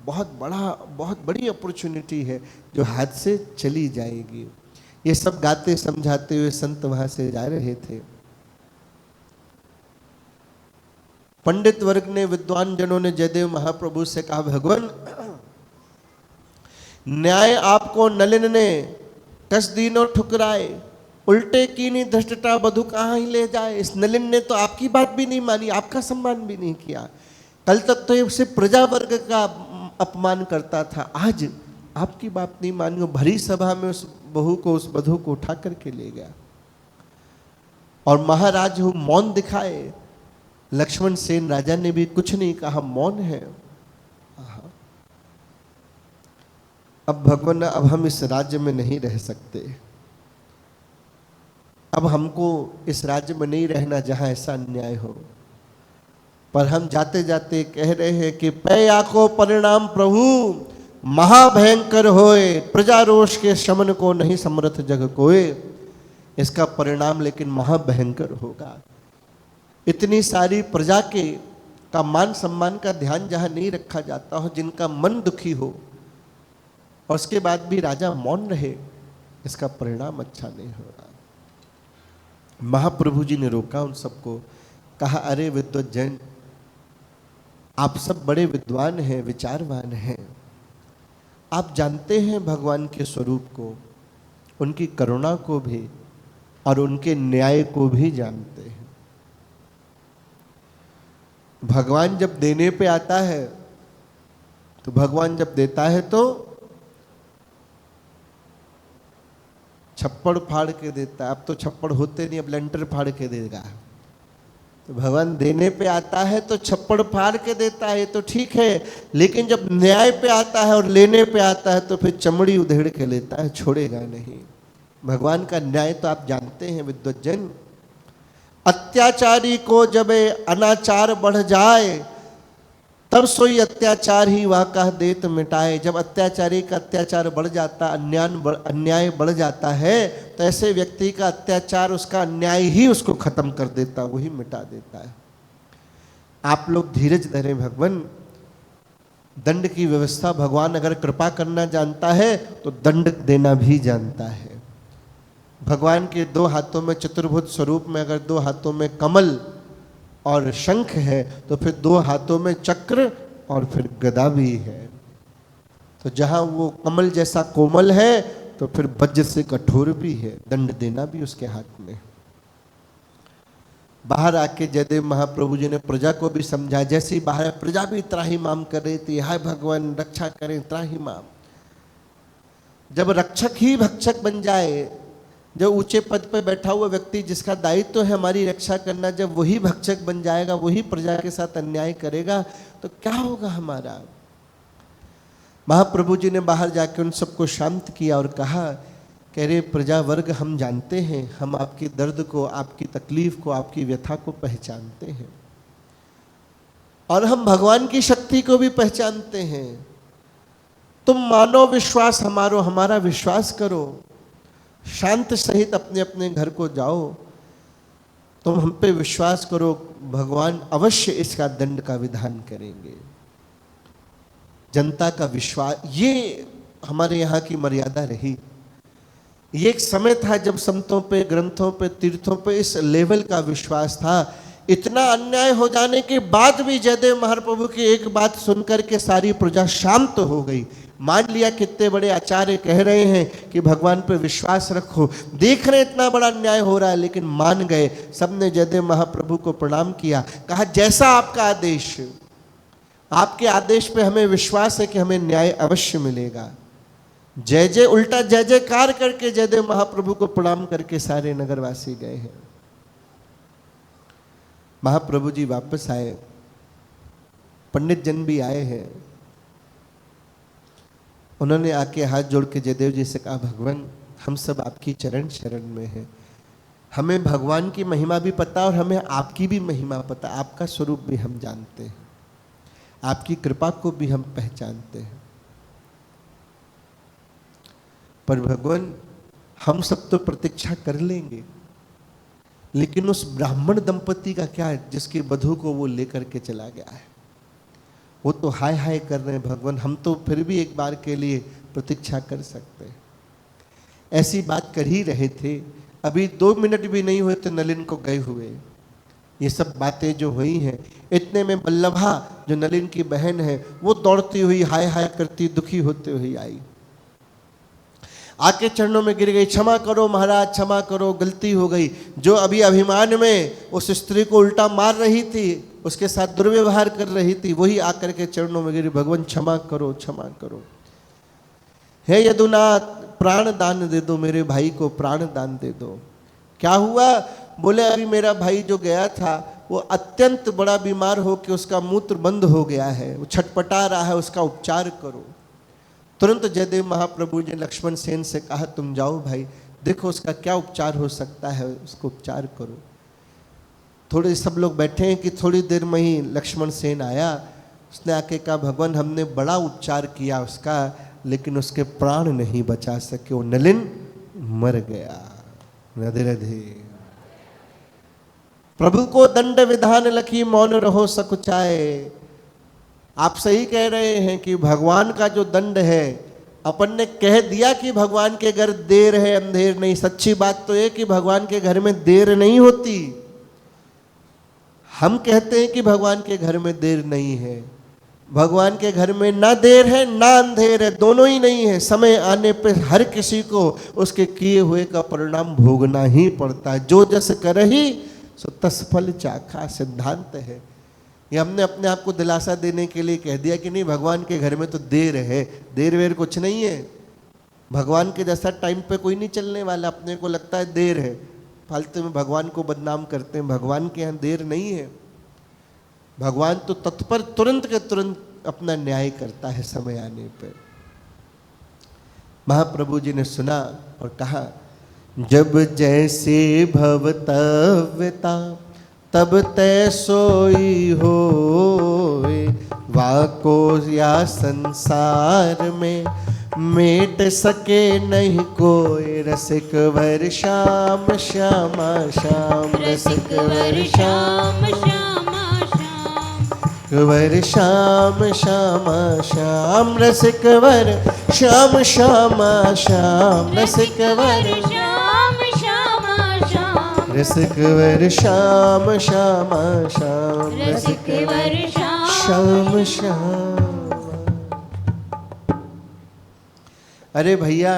बहुत बड़ी अपॉर्चुनिटी है, जो हाथ से चली जाएगी। ये सब गाते समझाते हुए संत वहां से जा रहे थे। पंडित वर्ग ने, विद्वान जनों ने जयदेव महाप्रभु से कहा, भगवान न्याय आपको नलिन ने कस दीनों ठुकराए, उल्टे कीनी धृष्टता बधु कहाँ ही ले जाए। इस नलिन ने तो आपकी बात भी नहीं मानी, आपका सम्मान भी नहीं किया। कल तक तो ये सिर्फ प्रजा वर्ग का अपमान करता था, आज आपकी बात नहीं मानी। भरी सभा में उस बहू को, उस बधू को उठा करके ले गया और महाराज हो मौन दिखाए। लक्ष्मण सेन राजा ने भी कुछ नहीं कहा, मौन है। अब भगवान, अब हम इस राज्य में नहीं रह सकते, अब हमको इस राज्य में नहीं रहना जहां ऐसा अन्याय हो। पर हम जाते जाते कह रहे हैं कि पै आको परिणाम प्रभु महाभयंकर होए, प्रजा रोष के शमन को नहीं समर्थ जग कोय। इसका परिणाम लेकिन महाभयंकर होगा। इतनी सारी प्रजा का मान सम्मान का ध्यान जहां नहीं रखा जाता हो, जिनका मन दुखी हो, और उसके बाद भी राजा मौन रहे, इसका परिणाम अच्छा नहीं होगा। महाप्रभु जी ने रोका उन सबको, कहा अरे विद्वज्जन, आप सब बड़े विद्वान हैं, विचारवान हैं, आप जानते हैं भगवान के स्वरूप को, उनकी करुणा को भी और उनके न्याय को भी जानते हैं। भगवान जब देने पे आता है तो भगवान जब देता है तो छप्पड़ फाड़ के देता है। अब तो छप्पड़ होते नहीं, अब लेंटर फाड़ के देगा। तो भगवान देने पे आता है तो छप्पड़ फाड़ के देता है, तो ठीक है, लेकिन जब न्याय पे आता है और लेने पे आता है तो फिर चमड़ी उधेड़ के लेता है, छोड़ेगा नहीं। भगवान का न्याय तो आप जानते हैं विद्वज्जन। अत्याचारी को जब अनाचार बढ़ जाए तब सोई अत्याचार ही वह कह देत मिटाए। जब अत्याचारी का अत्याचार बढ़ जाता, अन्याय बढ़ जाता है, तो ऐसे व्यक्ति का अत्याचार, उसका अन्याय ही उसको खत्म कर देता, वही मिटा देता है। आप लोग धीरज धरें भगवान। दंड की व्यवस्था भगवान अगर कृपा करना जानता है तो दंड देना भी जानता है। भगवान के दो हाथों में चतुर्भुज स्वरूप में अगर दो हाथों में कमल और शंख है तो फिर दो हाथों में चक्र और फिर गदा भी है। तो जहां वो कमल जैसा कोमल है तो फिर वज्र से कठोर भी है, दंड देना भी उसके हाथ में। बाहर आके जयदेव महाप्रभु जी ने प्रजा को भी समझा, जैसे ही बाहर प्रजा भी त्राहिमाम कर रही थी, हाय भगवान रक्षा करें, त्राहिमाम। जब रक्षक ही भक्षक बन जाए, जब ऊंचे पद पर बैठा हुआ व्यक्ति जिसका दायित्व तो है हमारी रक्षा करना, जब वही भक्षक बन जाएगा, वही प्रजा के साथ अन्याय करेगा, तो क्या होगा हमारा। महाप्रभु जी ने बाहर जाकर उन सबको शांत किया और कहा, कह रहे प्रजा वर्ग, हम जानते हैं, हम आपके दर्द को, आपकी तकलीफ को, आपकी व्यथा को पहचानते हैं, और हम भगवान की शक्ति को भी पहचानते हैं। तुम मानो विश्वास हमारो, हमारा विश्वास करो, शांत सहित अपने अपने घर को जाओ, तुम हम पे विश्वास करो, भगवान अवश्य इसका दंड का विधान करेंगे। जनता का विश्वास, ये हमारे यहाँ की मर्यादा रही। ये एक समय था जब संतों पे, ग्रंथों पे, तीर्थों पे इस लेवल का विश्वास था। इतना अन्याय हो जाने के बाद भी जयदेव महाप्रभु की एक बात सुनकर के सारी प्रजा शांत हो गई। मान लिया कितने बड़े आचार्य कह रहे हैं कि भगवान पे विश्वास रखो, देख रहे इतना बड़ा अन्याय हो रहा है, लेकिन मान गए। सबने जयदेव महाप्रभु को प्रणाम किया, कहा जैसा आपका आदेश, आपके आदेश पे हमें विश्वास है कि हमें न्याय अवश्य मिलेगा। जय जय, उल्टा जय जयकार करके जयदेव महाप्रभु को प्रणाम करके सारे नगरवासी गए हैं। महाप्रभु जी वापस आए, पंडित जन भी आए हैं। उन्होंने आके हाथ जोड़ के जयदेव जी से कहा, भगवान हम सब आपकी चरण शरण में हैं, हमें भगवान की महिमा भी पता और हमें आपकी भी महिमा पता, आपका स्वरूप भी हम जानते हैं, आपकी कृपा को भी हम पहचानते हैं। पर भगवान हम सब तो प्रतीक्षा कर लेंगे, लेकिन उस ब्राह्मण दंपति का क्या है जिसकी वधू को वो लेकर के चला गया है, वो तो हाय हाय कर रहे हैं भगवान, हम तो फिर भी एक बार के लिए प्रतीक्षा कर सकते हैं। ऐसी बात कर ही रहे थे, अभी 2 मिनट भी नहीं हुए तो नलिन को गए हुए। ये सब बातें जो हुई हैं, इतने में बल्लभा जो नलिन की बहन है वो दौड़ती हुई हाय हाय करती दुखी होते हुई आई, आके चरणों में गिर गई, क्षमा करो महाराज, क्षमा करो, गलती हो गई। जो अभी अभिमान में उस स्त्री को उल्टा मार रही थी, उसके साथ दुर्व्यवहार कर रही थी, वही आकर के चरणों में गिरी, भगवान क्षमा करो, क्षमा करो, हे यदुनाथ प्राण दान दे दो, मेरे भाई को प्राण दान दे दो। क्या हुआ? बोले अभी मेरा भाई जो गया था वो अत्यंत बड़ा बीमार हो के उसका मूत्र बंद हो गया है, वो छटपटा रहा है, उसका उपचार करो। तुरंत जयदेव महाप्रभु ने लक्ष्मण सेन से कहा, तुम जाओ भाई, देखो उसका क्या उपचार हो सकता है, उसको उपचार करो। थोड़े सब लोग बैठे हैं कि थोड़ी देर में ही लक्ष्मण सेन आया। उसने आके कहा भगवान हमने बड़ा उपचार किया उसका, लेकिन उसके प्राण नहीं बचा सके, वो नलिन मर गया। राधे राधे। प्रभु को दंड विधान लखी मौन रहो सकुचाए। आप सही कह रहे हैं कि भगवान का जो दंड है, अपन ने कह दिया कि भगवान के घर देर है अंधेर नहीं। सच्ची बात तो है कि भगवान के घर में देर नहीं होती। हम कहते हैं कि भगवान के घर में देर नहीं है। भगवान के घर में ना देर है ना अंधेर है, दोनों ही नहीं है। समय आने पे हर किसी को उसके किए हुए का परिणाम भोगना ही पड़ता है। जो जस करहि सो तस फल चाखा, सिद्धांत है। ये हमने अपने आप को दिलासा देने के लिए कह दिया कि नहीं भगवान के घर में तो देर है, देर वेर कुछ नहीं है। भगवान के जैसा टाइम पे कोई नहीं चलने वाला। अपने को लगता है देर है, फालतू में भगवान को बदनाम करते हैं। भगवान के यहाँ देर नहीं है। भगवान तो तत्पर तुरंत के तुरंत अपना न्याय करता है समय आने पर। महाप्रभु जी ने सुना और कहा जब जैसे भवतव्यता तब तय सोई होए, वाको या संसार में मेट सके नहीं कोई। रसिक वर श्याम श्यामा श्याम, रसिक वर श्याम श्यामा श्याम, वर श्याम श्यामा श्याम, रसिक वर श्याम श्यामा श्याम, रसिक वर श्याम श्यामा श्याम, रसिक वर श्याम श्यामा श्याम, रसिक वर श्याम श्याम। अरे भैया,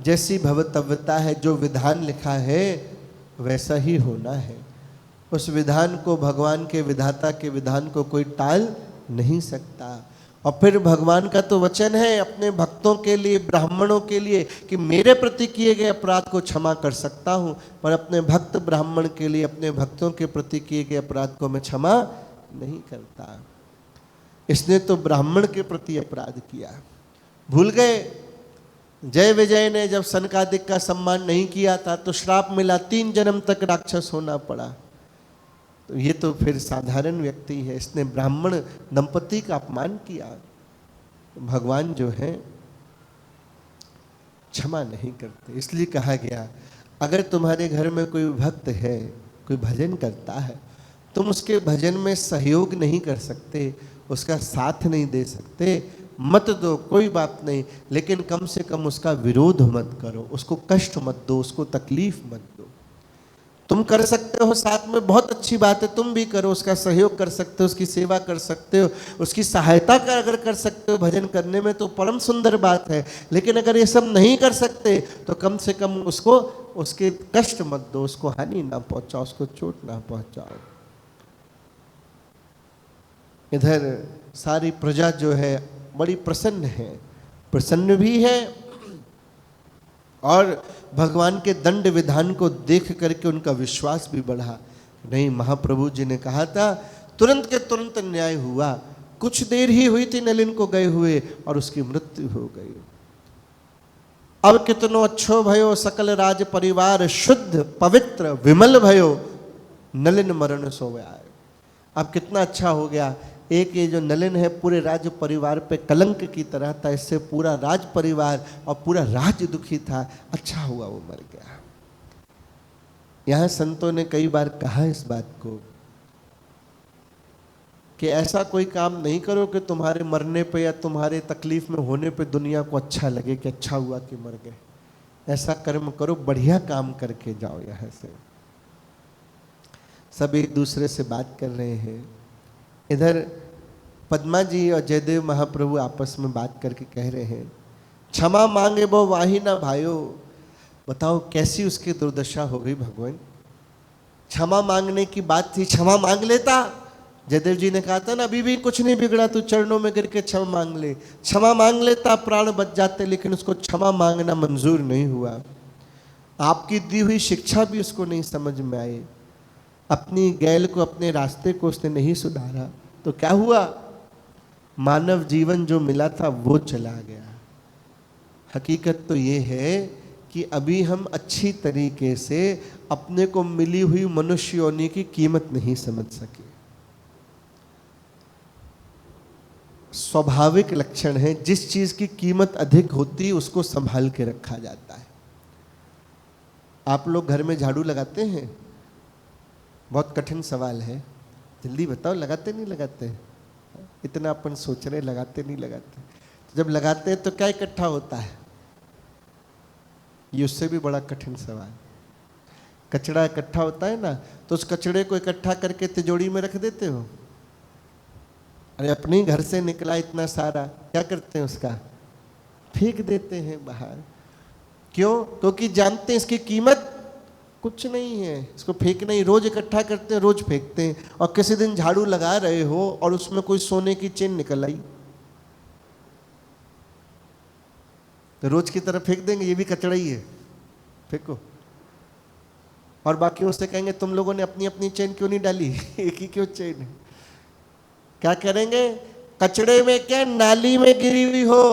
जैसी भवतव्यता है, जो विधान लिखा है वैसा ही होना है। उस विधान को, भगवान के विधाता के विधान को कोई टाल नहीं सकता। और फिर भगवान का तो वचन है अपने भक्तों के लिए, ब्राह्मणों के लिए, कि मेरे प्रति किए गए अपराध को क्षमा कर सकता हूँ, पर अपने भक्त ब्राह्मण के लिए, अपने भक्तों के प्रति किए गए अपराध को मैं क्षमा नहीं करता। इसने तो ब्राह्मण के प्रति अपराध किया। भूल गए जय विजय ने जब सनकादिक का सम्मान नहीं किया था तो श्राप मिला, 3 जन्म तक राक्षस होना पड़ा। तो ये तो फिर साधारण व्यक्ति है, इसने ब्राह्मण दंपति का अपमान किया। भगवान जो है क्षमा नहीं करते। इसलिए कहा गया अगर तुम्हारे घर में कोई भक्त है, कोई भजन करता है, तुम उसके भजन में सहयोग नहीं कर सकते, उसका साथ नहीं दे सकते, मत दो, कोई बात नहीं, लेकिन कम से कम उसका विरोध मत करो, उसको कष्ट मत दो, उसको तकलीफ मत दो। तुम कर सकते हो साथ में, बहुत अच्छी बात है, तुम भी करो, उसका सहयोग कर सकते हो, उसकी सेवा कर सकते हो, उसकी सहायता कर अगर कर सकते हो भजन करने में तो परम सुंदर बात है। लेकिन अगर ये सब नहीं कर सकते तो कम से कम उसको, उसके कष्ट मत दो, उसको हानि ना पहुंचाओ, उसको चोट ना पहुंचाओ। इधर सारी प्रजा जो है बड़ी प्रसन्न है, प्रसन्न भी है, और भगवान के दंड विधान को देख करके उनका विश्वास भी बढ़ा। नहीं, महाप्रभु जी ने कहा था तुरंत के तुरंत न्याय हुआ। कुछ देर ही हुई थी नलिन को गए हुए और उसकी मृत्यु हो गई। अब कितनो अच्छो भयो सकल राज परिवार, शुद्ध पवित्र विमल भयो नलिन मरण सोव्याय। अब कितना अच्छा हो गया। एक ये जो नलिन है पूरे राज परिवार पे कलंक की तरह था, इससे पूरा राज परिवार और पूरा राज्य दुखी था। अच्छा हुआ वो मर गया। यहाँ संतों ने कई बार कहा इस बात को कि ऐसा कोई काम नहीं करो कि तुम्हारे मरने पे या तुम्हारे तकलीफ में होने पे दुनिया को अच्छा लगे कि अच्छा हुआ कि मर गए। ऐसा कर्म करो, बढ़िया काम करके जाओ। यहाँ से सब एक दूसरे से बात कर रहे हैं। इधर पद्मा जी और जयदेव महाप्रभु आपस में बात करके कह रहे हैं क्षमा मांगे वो वाही ना भाइयों। बताओ कैसी उसकी दुर्दशा हो गई भगवान। क्षमा मांगने की बात थी, क्षमा मांग लेता। जयदेव जी ने कहा था ना अभी भी कुछ नहीं बिगड़ा, तू चरणों में गिर के क्षमा मांग ले। क्षमा मांग लेता, प्राण बच जाते, लेकिन उसको क्षमा मांगना मंजूर नहीं हुआ। आपकी दी हुई शिक्षा भी उसको नहीं समझ में आई। अपनी गैल को, अपने रास्ते को उसने नहीं सुधारा तो क्या हुआ, मानव जीवन जो मिला था वो चला गया। हकीकत तो ये है कि अभी हम अच्छी तरीके से अपने को मिली हुई मनुष्य योनि की कीमत नहीं समझ सके। स्वाभाविक लक्षण है, जिस चीज की कीमत अधिक होती है उसको संभाल के रखा जाता है। आप लोग घर में झाड़ू लगाते हैं? बहुत कठिन सवाल है, जल्दी बताओ, लगाते नहीं लगाते? इतना अपन सोच रहे लगाते नहीं लगाते। तो जब लगाते हैं तो क्या इकट्ठा होता है? ये उससे भी बड़ा कठिन सवाल। कचरा इकट्ठा होता है ना, तो उस कचड़े को इकट्ठा करके तिजोरी में रख देते हो? अरे अपने घर से निकला इतना सारा, क्या करते हैं उसका? फेंक देते हैं बाहर। क्यों? क्योंकि जानते हैं इसकी कीमत कुछ नहीं है, इसको फेंकना ही। रोज इकट्ठा करते हैं, रोज फेंकते हैं। और किसी दिन झाड़ू लगा रहे हो और उसमें कोई सोने की चेन निकल आई तो रोज की तरह फेंक देंगे, ये भी कचड़ा ही है, फेंको। और बाकी उससे कहेंगे तुम लोगों ने अपनी अपनी चेन क्यों नहीं डाली, एक ही क्यों चेन है? क्या करेंगे? कचड़े में क्या, नाली में गिरी हुई हो,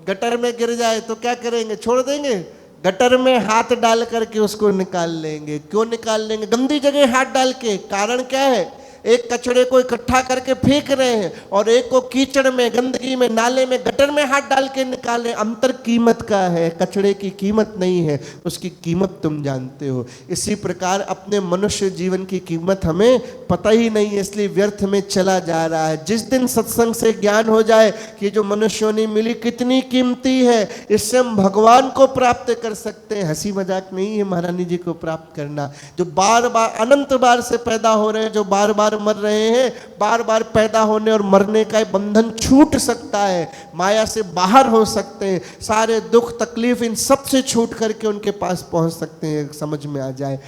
गटर में गिर जाए तो क्या करेंगे? छोड़ देंगे? गटर में हाथ डाल करके उसको निकाल लेंगे। क्यों निकाल लेंगे? गंदी जगह हाथ डाल के। कारण क्या है? एक कचड़े को इकट्ठा करके फेंक रहे हैं और एक को कीचड़ में, गंदगी में, नाले में, गटर में हाथ डाल के निकाले। अंतर कीमत का है, कचड़े की कीमत नहीं है, उसकी कीमत तुम जानते हो। इसी प्रकार अपने मनुष्य जीवन की कीमत हमें पता ही नहीं है, इसलिए व्यर्थ में चला जा रहा है। जिस दिन सत्संग से ज्ञान हो जाए कि जो मनुष्यों ने मिली कितनी कीमती है, इससे हम भगवान को प्राप्त कर सकते हैं। हंसी मजाक नहीं है महारानी जी को प्राप्त करना। जो बार बार अनंत बार से पैदा हो रहे हैं, जो बार बार मर रहे हैं, बार बार पैदा होने और मरने का बंधन छूट सकता है, माया से बाहर हो सकते हैं, सारे दुख तकलीफ इन सब से छूट करके उनके पास पहुंच सकते हैं, समझ में आ जाए।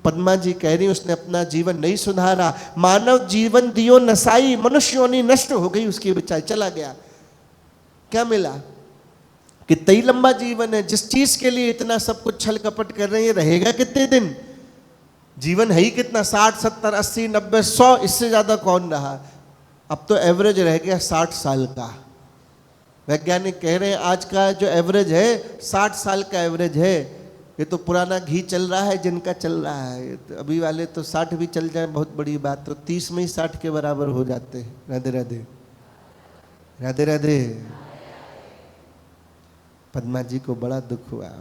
पद्मा जी कह रही, उसने अपना जीवन नहीं सुधारा, मानव जीवन दियो नसाई, मनुष्य योनि नष्ट हो गई उसकी, बेचारी चला गया। क्या मिला? कितना ही लंबा जीवन है, जिस चीज के लिए इतना सब कुछ छल कपट कर रहे हैं, रहेगा कितने दिन? जीवन है ही कितना? 60, 70, 80, 90, 100, इससे ज्यादा कौन रहा? अब तो एवरेज रह गया 60 साल का। वैज्ञानिक कह रहे हैं आज का जो एवरेज है 60 साल का एवरेज है। ये तो पुराना घी चल रहा है जिनका चल रहा है, तो अभी वाले तो 60 भी चल जाए बहुत बड़ी बात, तो 30 में ही 60 के बराबर हो जाते हैं। राधे राधे, राधे राधे। पद्मा जी को बड़ा दुख हुआ।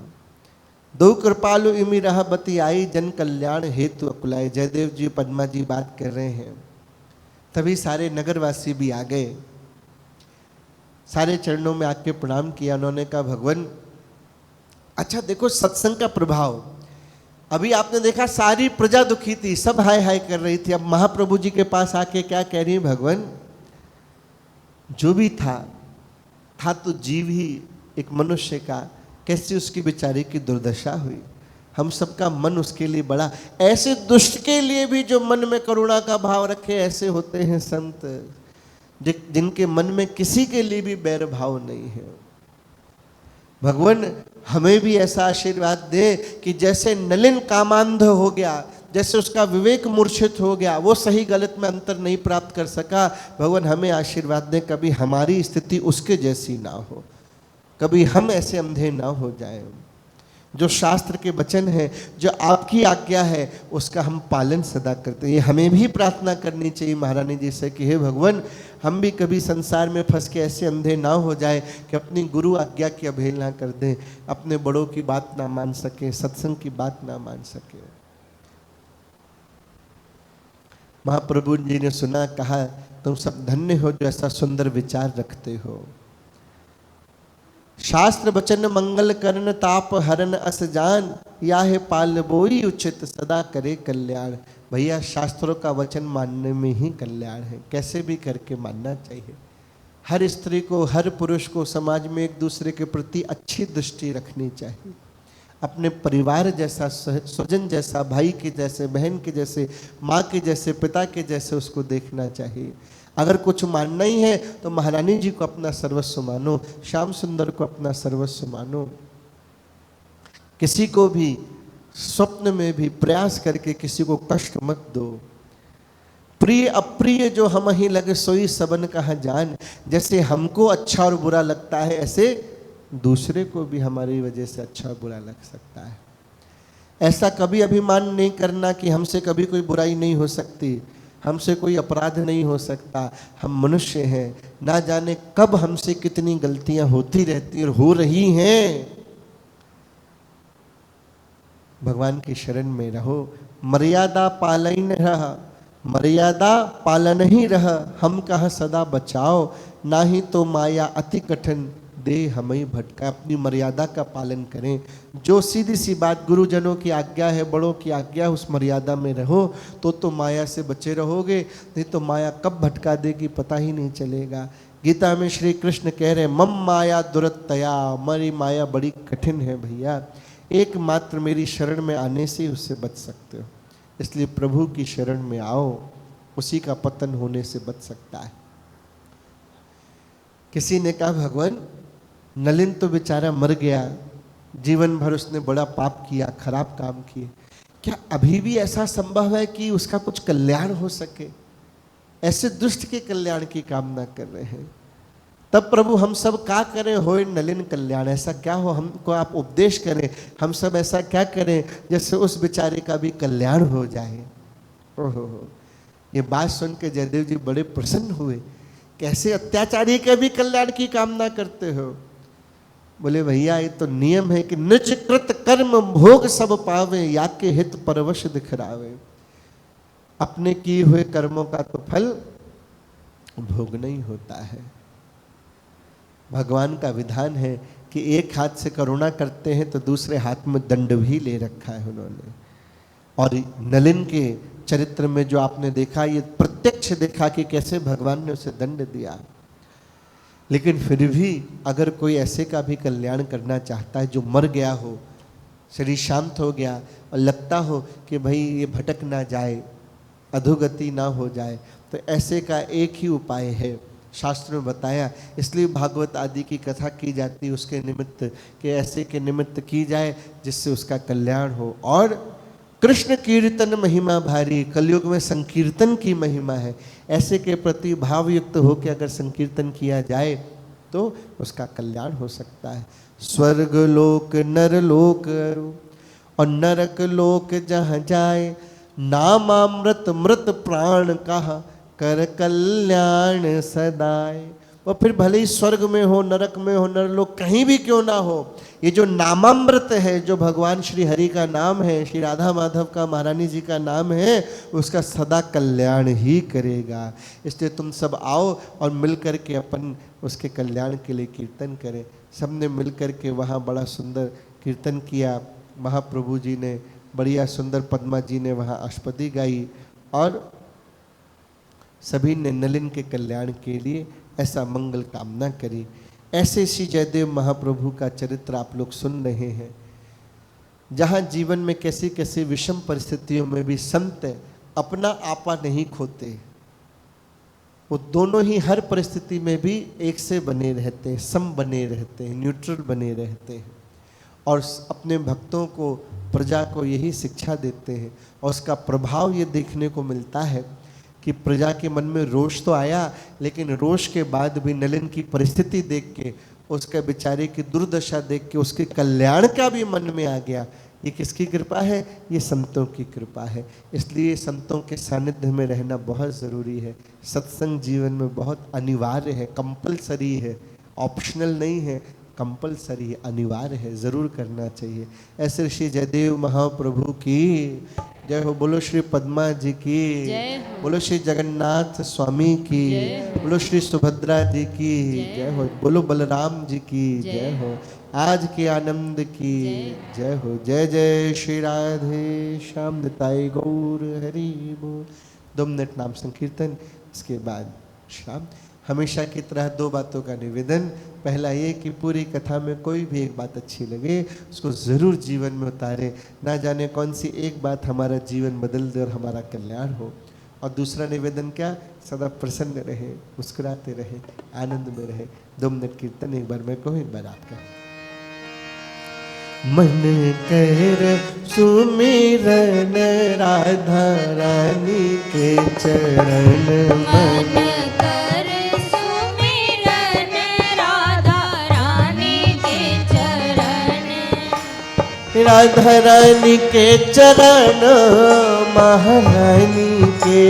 दो कृपालु इमी रहा बती आई, जन कल्याण हेतु अकुलाए। जयदेव जी पद्मा जी बात कर रहे हैं, तभी सारे नगरवासी भी आ गए, सारे चरणों में आके प्रणाम किया। उन्होंने कहा भगवान, अच्छा देखो सत्संग का प्रभाव। अभी आपने देखा सारी प्रजा दुखी थी, सब हाय हाय कर रही थी। अब महाप्रभु जी के पास आके क्या कह रही है? भगवान जो भी था तो जीव ही, एक मनुष्य का कैसी उसकी बेचारे की दुर्दशा हुई। हम सबका मन उसके लिए बड़ा, ऐसे दुष्ट के लिए भी जो मन में करुणा का भाव रखे, ऐसे होते हैं संत जिनके मन में किसी के लिए भी बैर भाव नहीं है। भगवान हमें भी ऐसा आशीर्वाद दे कि जैसे नलिन कामांध हो गया, जैसे उसका विवेक मूर्छित हो गया, वो सही गलत में अंतर नहीं प्राप्त कर सका, भगवान हमें आशीर्वाद दे कभी हमारी स्थिति उसके जैसी ना हो, कभी हम ऐसे अंधे ना हो जाएं। जो शास्त्र के वचन है, जो आपकी आज्ञा है, उसका हम पालन सदा करते हैं। ये हमें भी प्रार्थना करनी चाहिए महारानी जी से कि हे भगवान, हम भी कभी संसार में फंस के ऐसे अंधे ना हो जाए कि अपनी गुरु आज्ञा की अवहेलना कर दें, अपने बड़ों की बात ना मान सके, सत्संग की बात ना मान सके। महाप्रभु जी ने सुना, कहा तुम सब धन्य हो जो ऐसा सुंदर विचार रखते हो। शास्त्र वचन मंगल करन ताप हरन अस जान, या है पाल बोई उचित सदा करे कल्याण। भैया शास्त्रों का वचन मानने में ही कल्याण है, कैसे भी करके मानना चाहिए। हर स्त्री को, हर पुरुष को समाज में एक दूसरे के प्रति अच्छी दृष्टि रखनी चाहिए। अपने परिवार जैसा, स्वजन जैसा, भाई के जैसे, बहन के जैसे, माँ के जैसे, पिता के जैसे उसको देखना चाहिए। अगर कुछ मानना ही है तो महारानी जी को अपना सर्वस्व मानो, श्याम सुंदर को अपना सर्वस्व मानो। किसी को भी स्वप्न में भी प्रयास करके किसी को कष्ट मत दो। प्रिय अप्रिय जो हम ही लगे सोई सबन कहा जान। जैसे हमको अच्छा और बुरा लगता है ऐसे दूसरे को भी हमारी वजह से अच्छा बुरा लग सकता है। ऐसा कभी अभिमान नहीं करना कि हमसे कभी कोई बुराई नहीं हो सकती, हमसे कोई अपराध नहीं हो सकता। हम मनुष्य हैं, ना जाने कब हमसे कितनी गलतियां होती रहती और हो रही हैं। भगवान की शरण में रहो, मर्यादा पालन रहा, मर्यादा पालन ही रहा, हम कहा सदा बचाओ, ना ही तो माया अति कठिन दे हमें भटका। अपनी मर्यादा का पालन करें। जो सीधी सी बात गुरुजनों की आज्ञा है, बड़ों की आज्ञा, उस मर्यादा में रहो तो माया से बचे रहोगे, नहीं तो माया कब भटका देगी पता ही नहीं चलेगा। गीता में श्री कृष्ण कह रहे मम माया दुरत्तया, हमारी माया बड़ी कठिन है भैया, एकमात्र मेरी शरण में आने से उससे बच सकते हो। इसलिए प्रभु की शरण में आओ, उसी का पतन होने से बच सकता है। किसी ने कहा भगवान नलिन तो बेचारा मर गया, जीवन भर उसने बड़ा पाप किया, खराब काम किए, क्या अभी भी ऐसा संभव है कि उसका कुछ कल्याण हो सके? ऐसे दुष्ट के कल्याण की कामना कर रहे हैं। तब प्रभु हम सब क्या करें होए नलिन कल्याण, ऐसा क्या हो, हमको आप उपदेश करें, हम सब ऐसा क्या करें जैसे उस बेचारे का भी कल्याण हो जाए। ओहो, ये बात सुन के जयदेव जी बड़े प्रसन्न हुए। कैसे अत्याचारी के भी कल्याण की कामना करते हो? बोले भैया ये तो नियम है कि निज कृत कर्म भोग सब पावे, या के हित परवश दिखरावे। अपने किए हुए कर्मों का तो फल भोग नहीं होता है। भगवान का विधान है कि एक हाथ से करुणा करते हैं तो दूसरे हाथ में दंड भी ले रखा है उन्होंने। और नलिन के चरित्र में जो आपने देखा, ये प्रत्यक्ष देखा कि कैसे भगवान ने उसे दंड दिया। लेकिन फिर भी अगर कोई ऐसे का भी कल्याण करना चाहता है जो मर गया हो, शरीर शांत हो गया और लगता हो कि भाई ये भटक ना जाए, अधोगति ना हो जाए, तो ऐसे का एक ही उपाय है, शास्त्र में बताया। इसलिए भागवत आदि की कथा की जाती है उसके निमित्त, कि ऐसे के निमित्त की जाए जिससे उसका कल्याण हो। और कृष्ण कीर्तन महिमा भारी, कलयुग में संकीर्तन की महिमा है। ऐसे के प्रति भावयुक्त होकर अगर संकीर्तन किया जाए तो उसका कल्याण हो सकता है। स्वर्ग लोक नर लोक और नरक लोक जहाँ जाए, नामामृत मृत प्राण कहा कर कल्याण सदाए। और फिर भले ही स्वर्ग में हो, नरक में हो, नरलोक कहीं भी क्यों ना हो, ये जो नामामृत है, जो भगवान श्री हरि का नाम है, श्री राधा माधव का, महारानी जी का नाम है, उसका सदा कल्याण ही करेगा। इसलिए तुम सब आओ और मिल कर के अपन उसके कल्याण के लिए कीर्तन करें। सबने मिल कर के वहाँ बड़ा सुंदर कीर्तन किया। महाप्रभु जी ने बढ़िया सुंदर, पद्मा जी ने वहाँ अष्टपदी गाई और सभी ने नलिन के कल्याण के लिए ऐसा मंगल कामना करी। ऐसे श्री जयदेव महाप्रभु का चरित्र आप लोग सुन रहे हैं, जहाँ जीवन में कैसी कैसी विषम परिस्थितियों में भी संत अपना आपा नहीं खोते। वो दोनों ही हर परिस्थिति में भी एक से बने रहते हैं, सम बने रहते हैं, न्यूट्रल बने रहते हैं और अपने भक्तों को, प्रजा को यही शिक्षा देते हैं। और उसका प्रभाव ये देखने को मिलता है कि प्रजा के मन में रोष तो आया, लेकिन रोष के बाद भी नलिन की परिस्थिति देख के, उसके बेचारे की दुर्दशा देख के उसके कल्याण का भी मन में आ गया। ये किसकी कृपा है? ये संतों की कृपा है। इसलिए संतों के सानिध्य में रहना बहुत ज़रूरी है। सत्संग जीवन में बहुत अनिवार्य है, कंपलसरी है, ऑप्शनल नहीं है, कंपलसरी है, अनिवार्य है, ज़रूर करना चाहिए। ऐसे श्री जयदेव महाप्रभु की जय हो। बोलो श्री पद्मा जी की, बोलो श्री जगन्नाथ स्वामी की, बोलो श्री सुभद्रा जी की जय हो, बोलो बलराम जी की जय हो, आज के आनंद की जय हो। जय जय श्री राधे श्याम निताई गौर हरि बोल। 2 मिनट नाम संकीर्तन, इसके बाद शाम। हमेशा की तरह 2 बातों का निवेदन। पहला ये कि पूरी कथा में कोई भी एक बात अच्छी लगे उसको ज़रूर जीवन में उतारे। ना जाने कौन सी एक बात हमारा जीवन बदल दे और हमारा कल्याण हो। और दूसरा निवेदन क्या? सदा प्रसन्न रहे, मुस्कुराते रहे, आनंद में रहे। 2 मिनट कीर्तन एक बार मैं कहूँ, एक बार आपका। मन कर सुमिरन राधा रानी के चरण, मन कर सुमिरन राधा रानी के राधा रानी के चरण, महारानी के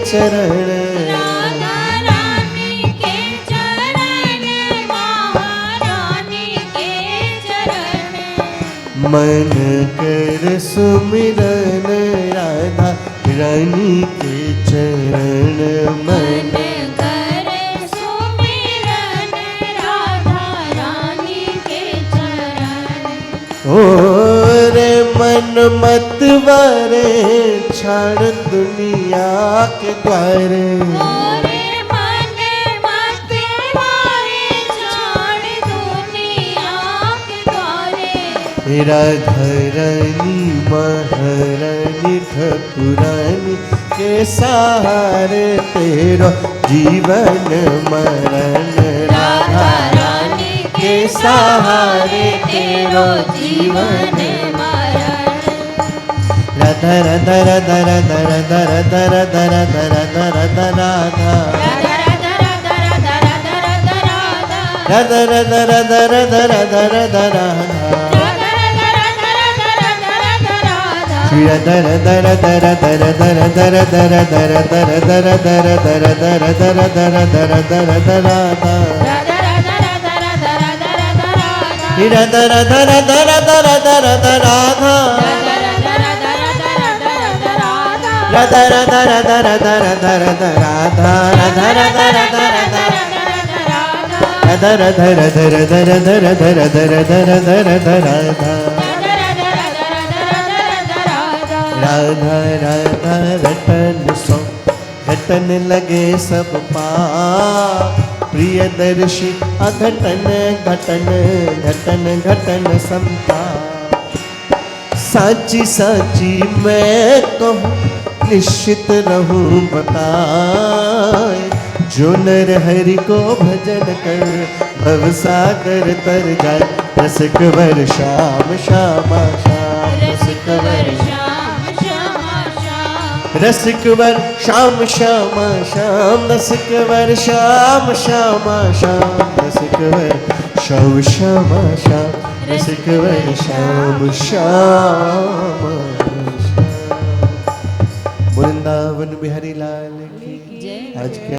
चरण, राधा रानी के चरण, महारानी के चरण, मन कर सुमिरन राधा रानी के चरण, मन कर सुमिरन राधा रानी के चरण। ओ रे मन मत वारे छाड़ दुनिया के द्वारे, मोरे मन मत वारे छाड़ दुनिया के द्वारे, राधा रानी महारानी ठकुरानी के सहारे तेरो जीवन मरण, राधा रानी के सहारे तेरो जीवन मरण। राधा राधा राधा राधा राधा राधा राधा राधा राधा राधा राधा राधा राधा राधा राधा राधा राधा राधा, राधा राधा राधा राधा राधा राधा राधा, राधा राधा राधा राधा राधा राधा राधा, राधा राधा राधा राधा राधा राधा राधा राधा राधा राधा राधा राधा राधा, राधा राधा राधा राधा राधा राधा राधा, राधा राधा राधा राधा राधा राधा राधा, राधा राधा राधा राधा राधा राधा राधा, राधा राधा राधा राधा राधा राधा राधा, राधा राधा राधा राधा राधा राधा राधा, राधा राधा राधा राधा राधा राधा राधा, राधा राधा रटन सो घटन लगे सब पाप, प्रियदर्शी अघटन घटन घटन घटन संताप, साची साची मैं कहूँ निश्चित रहूं बताए, जो नर हरि को भजन कर भवसागर तर जाए, रसिक वर श्याम श्यामा श्याम, रसिक वर श्याम श्यामा श्याम, रसिक वर श्याम श्यामा श्याम, रसिक वर श्याम श्यामा श्याम, रसिक वर श्याम श्यामा श्याम, रसिक वर श्याम श्यामा श्याम। वृंदावन बिहारी लाल की जय। आज के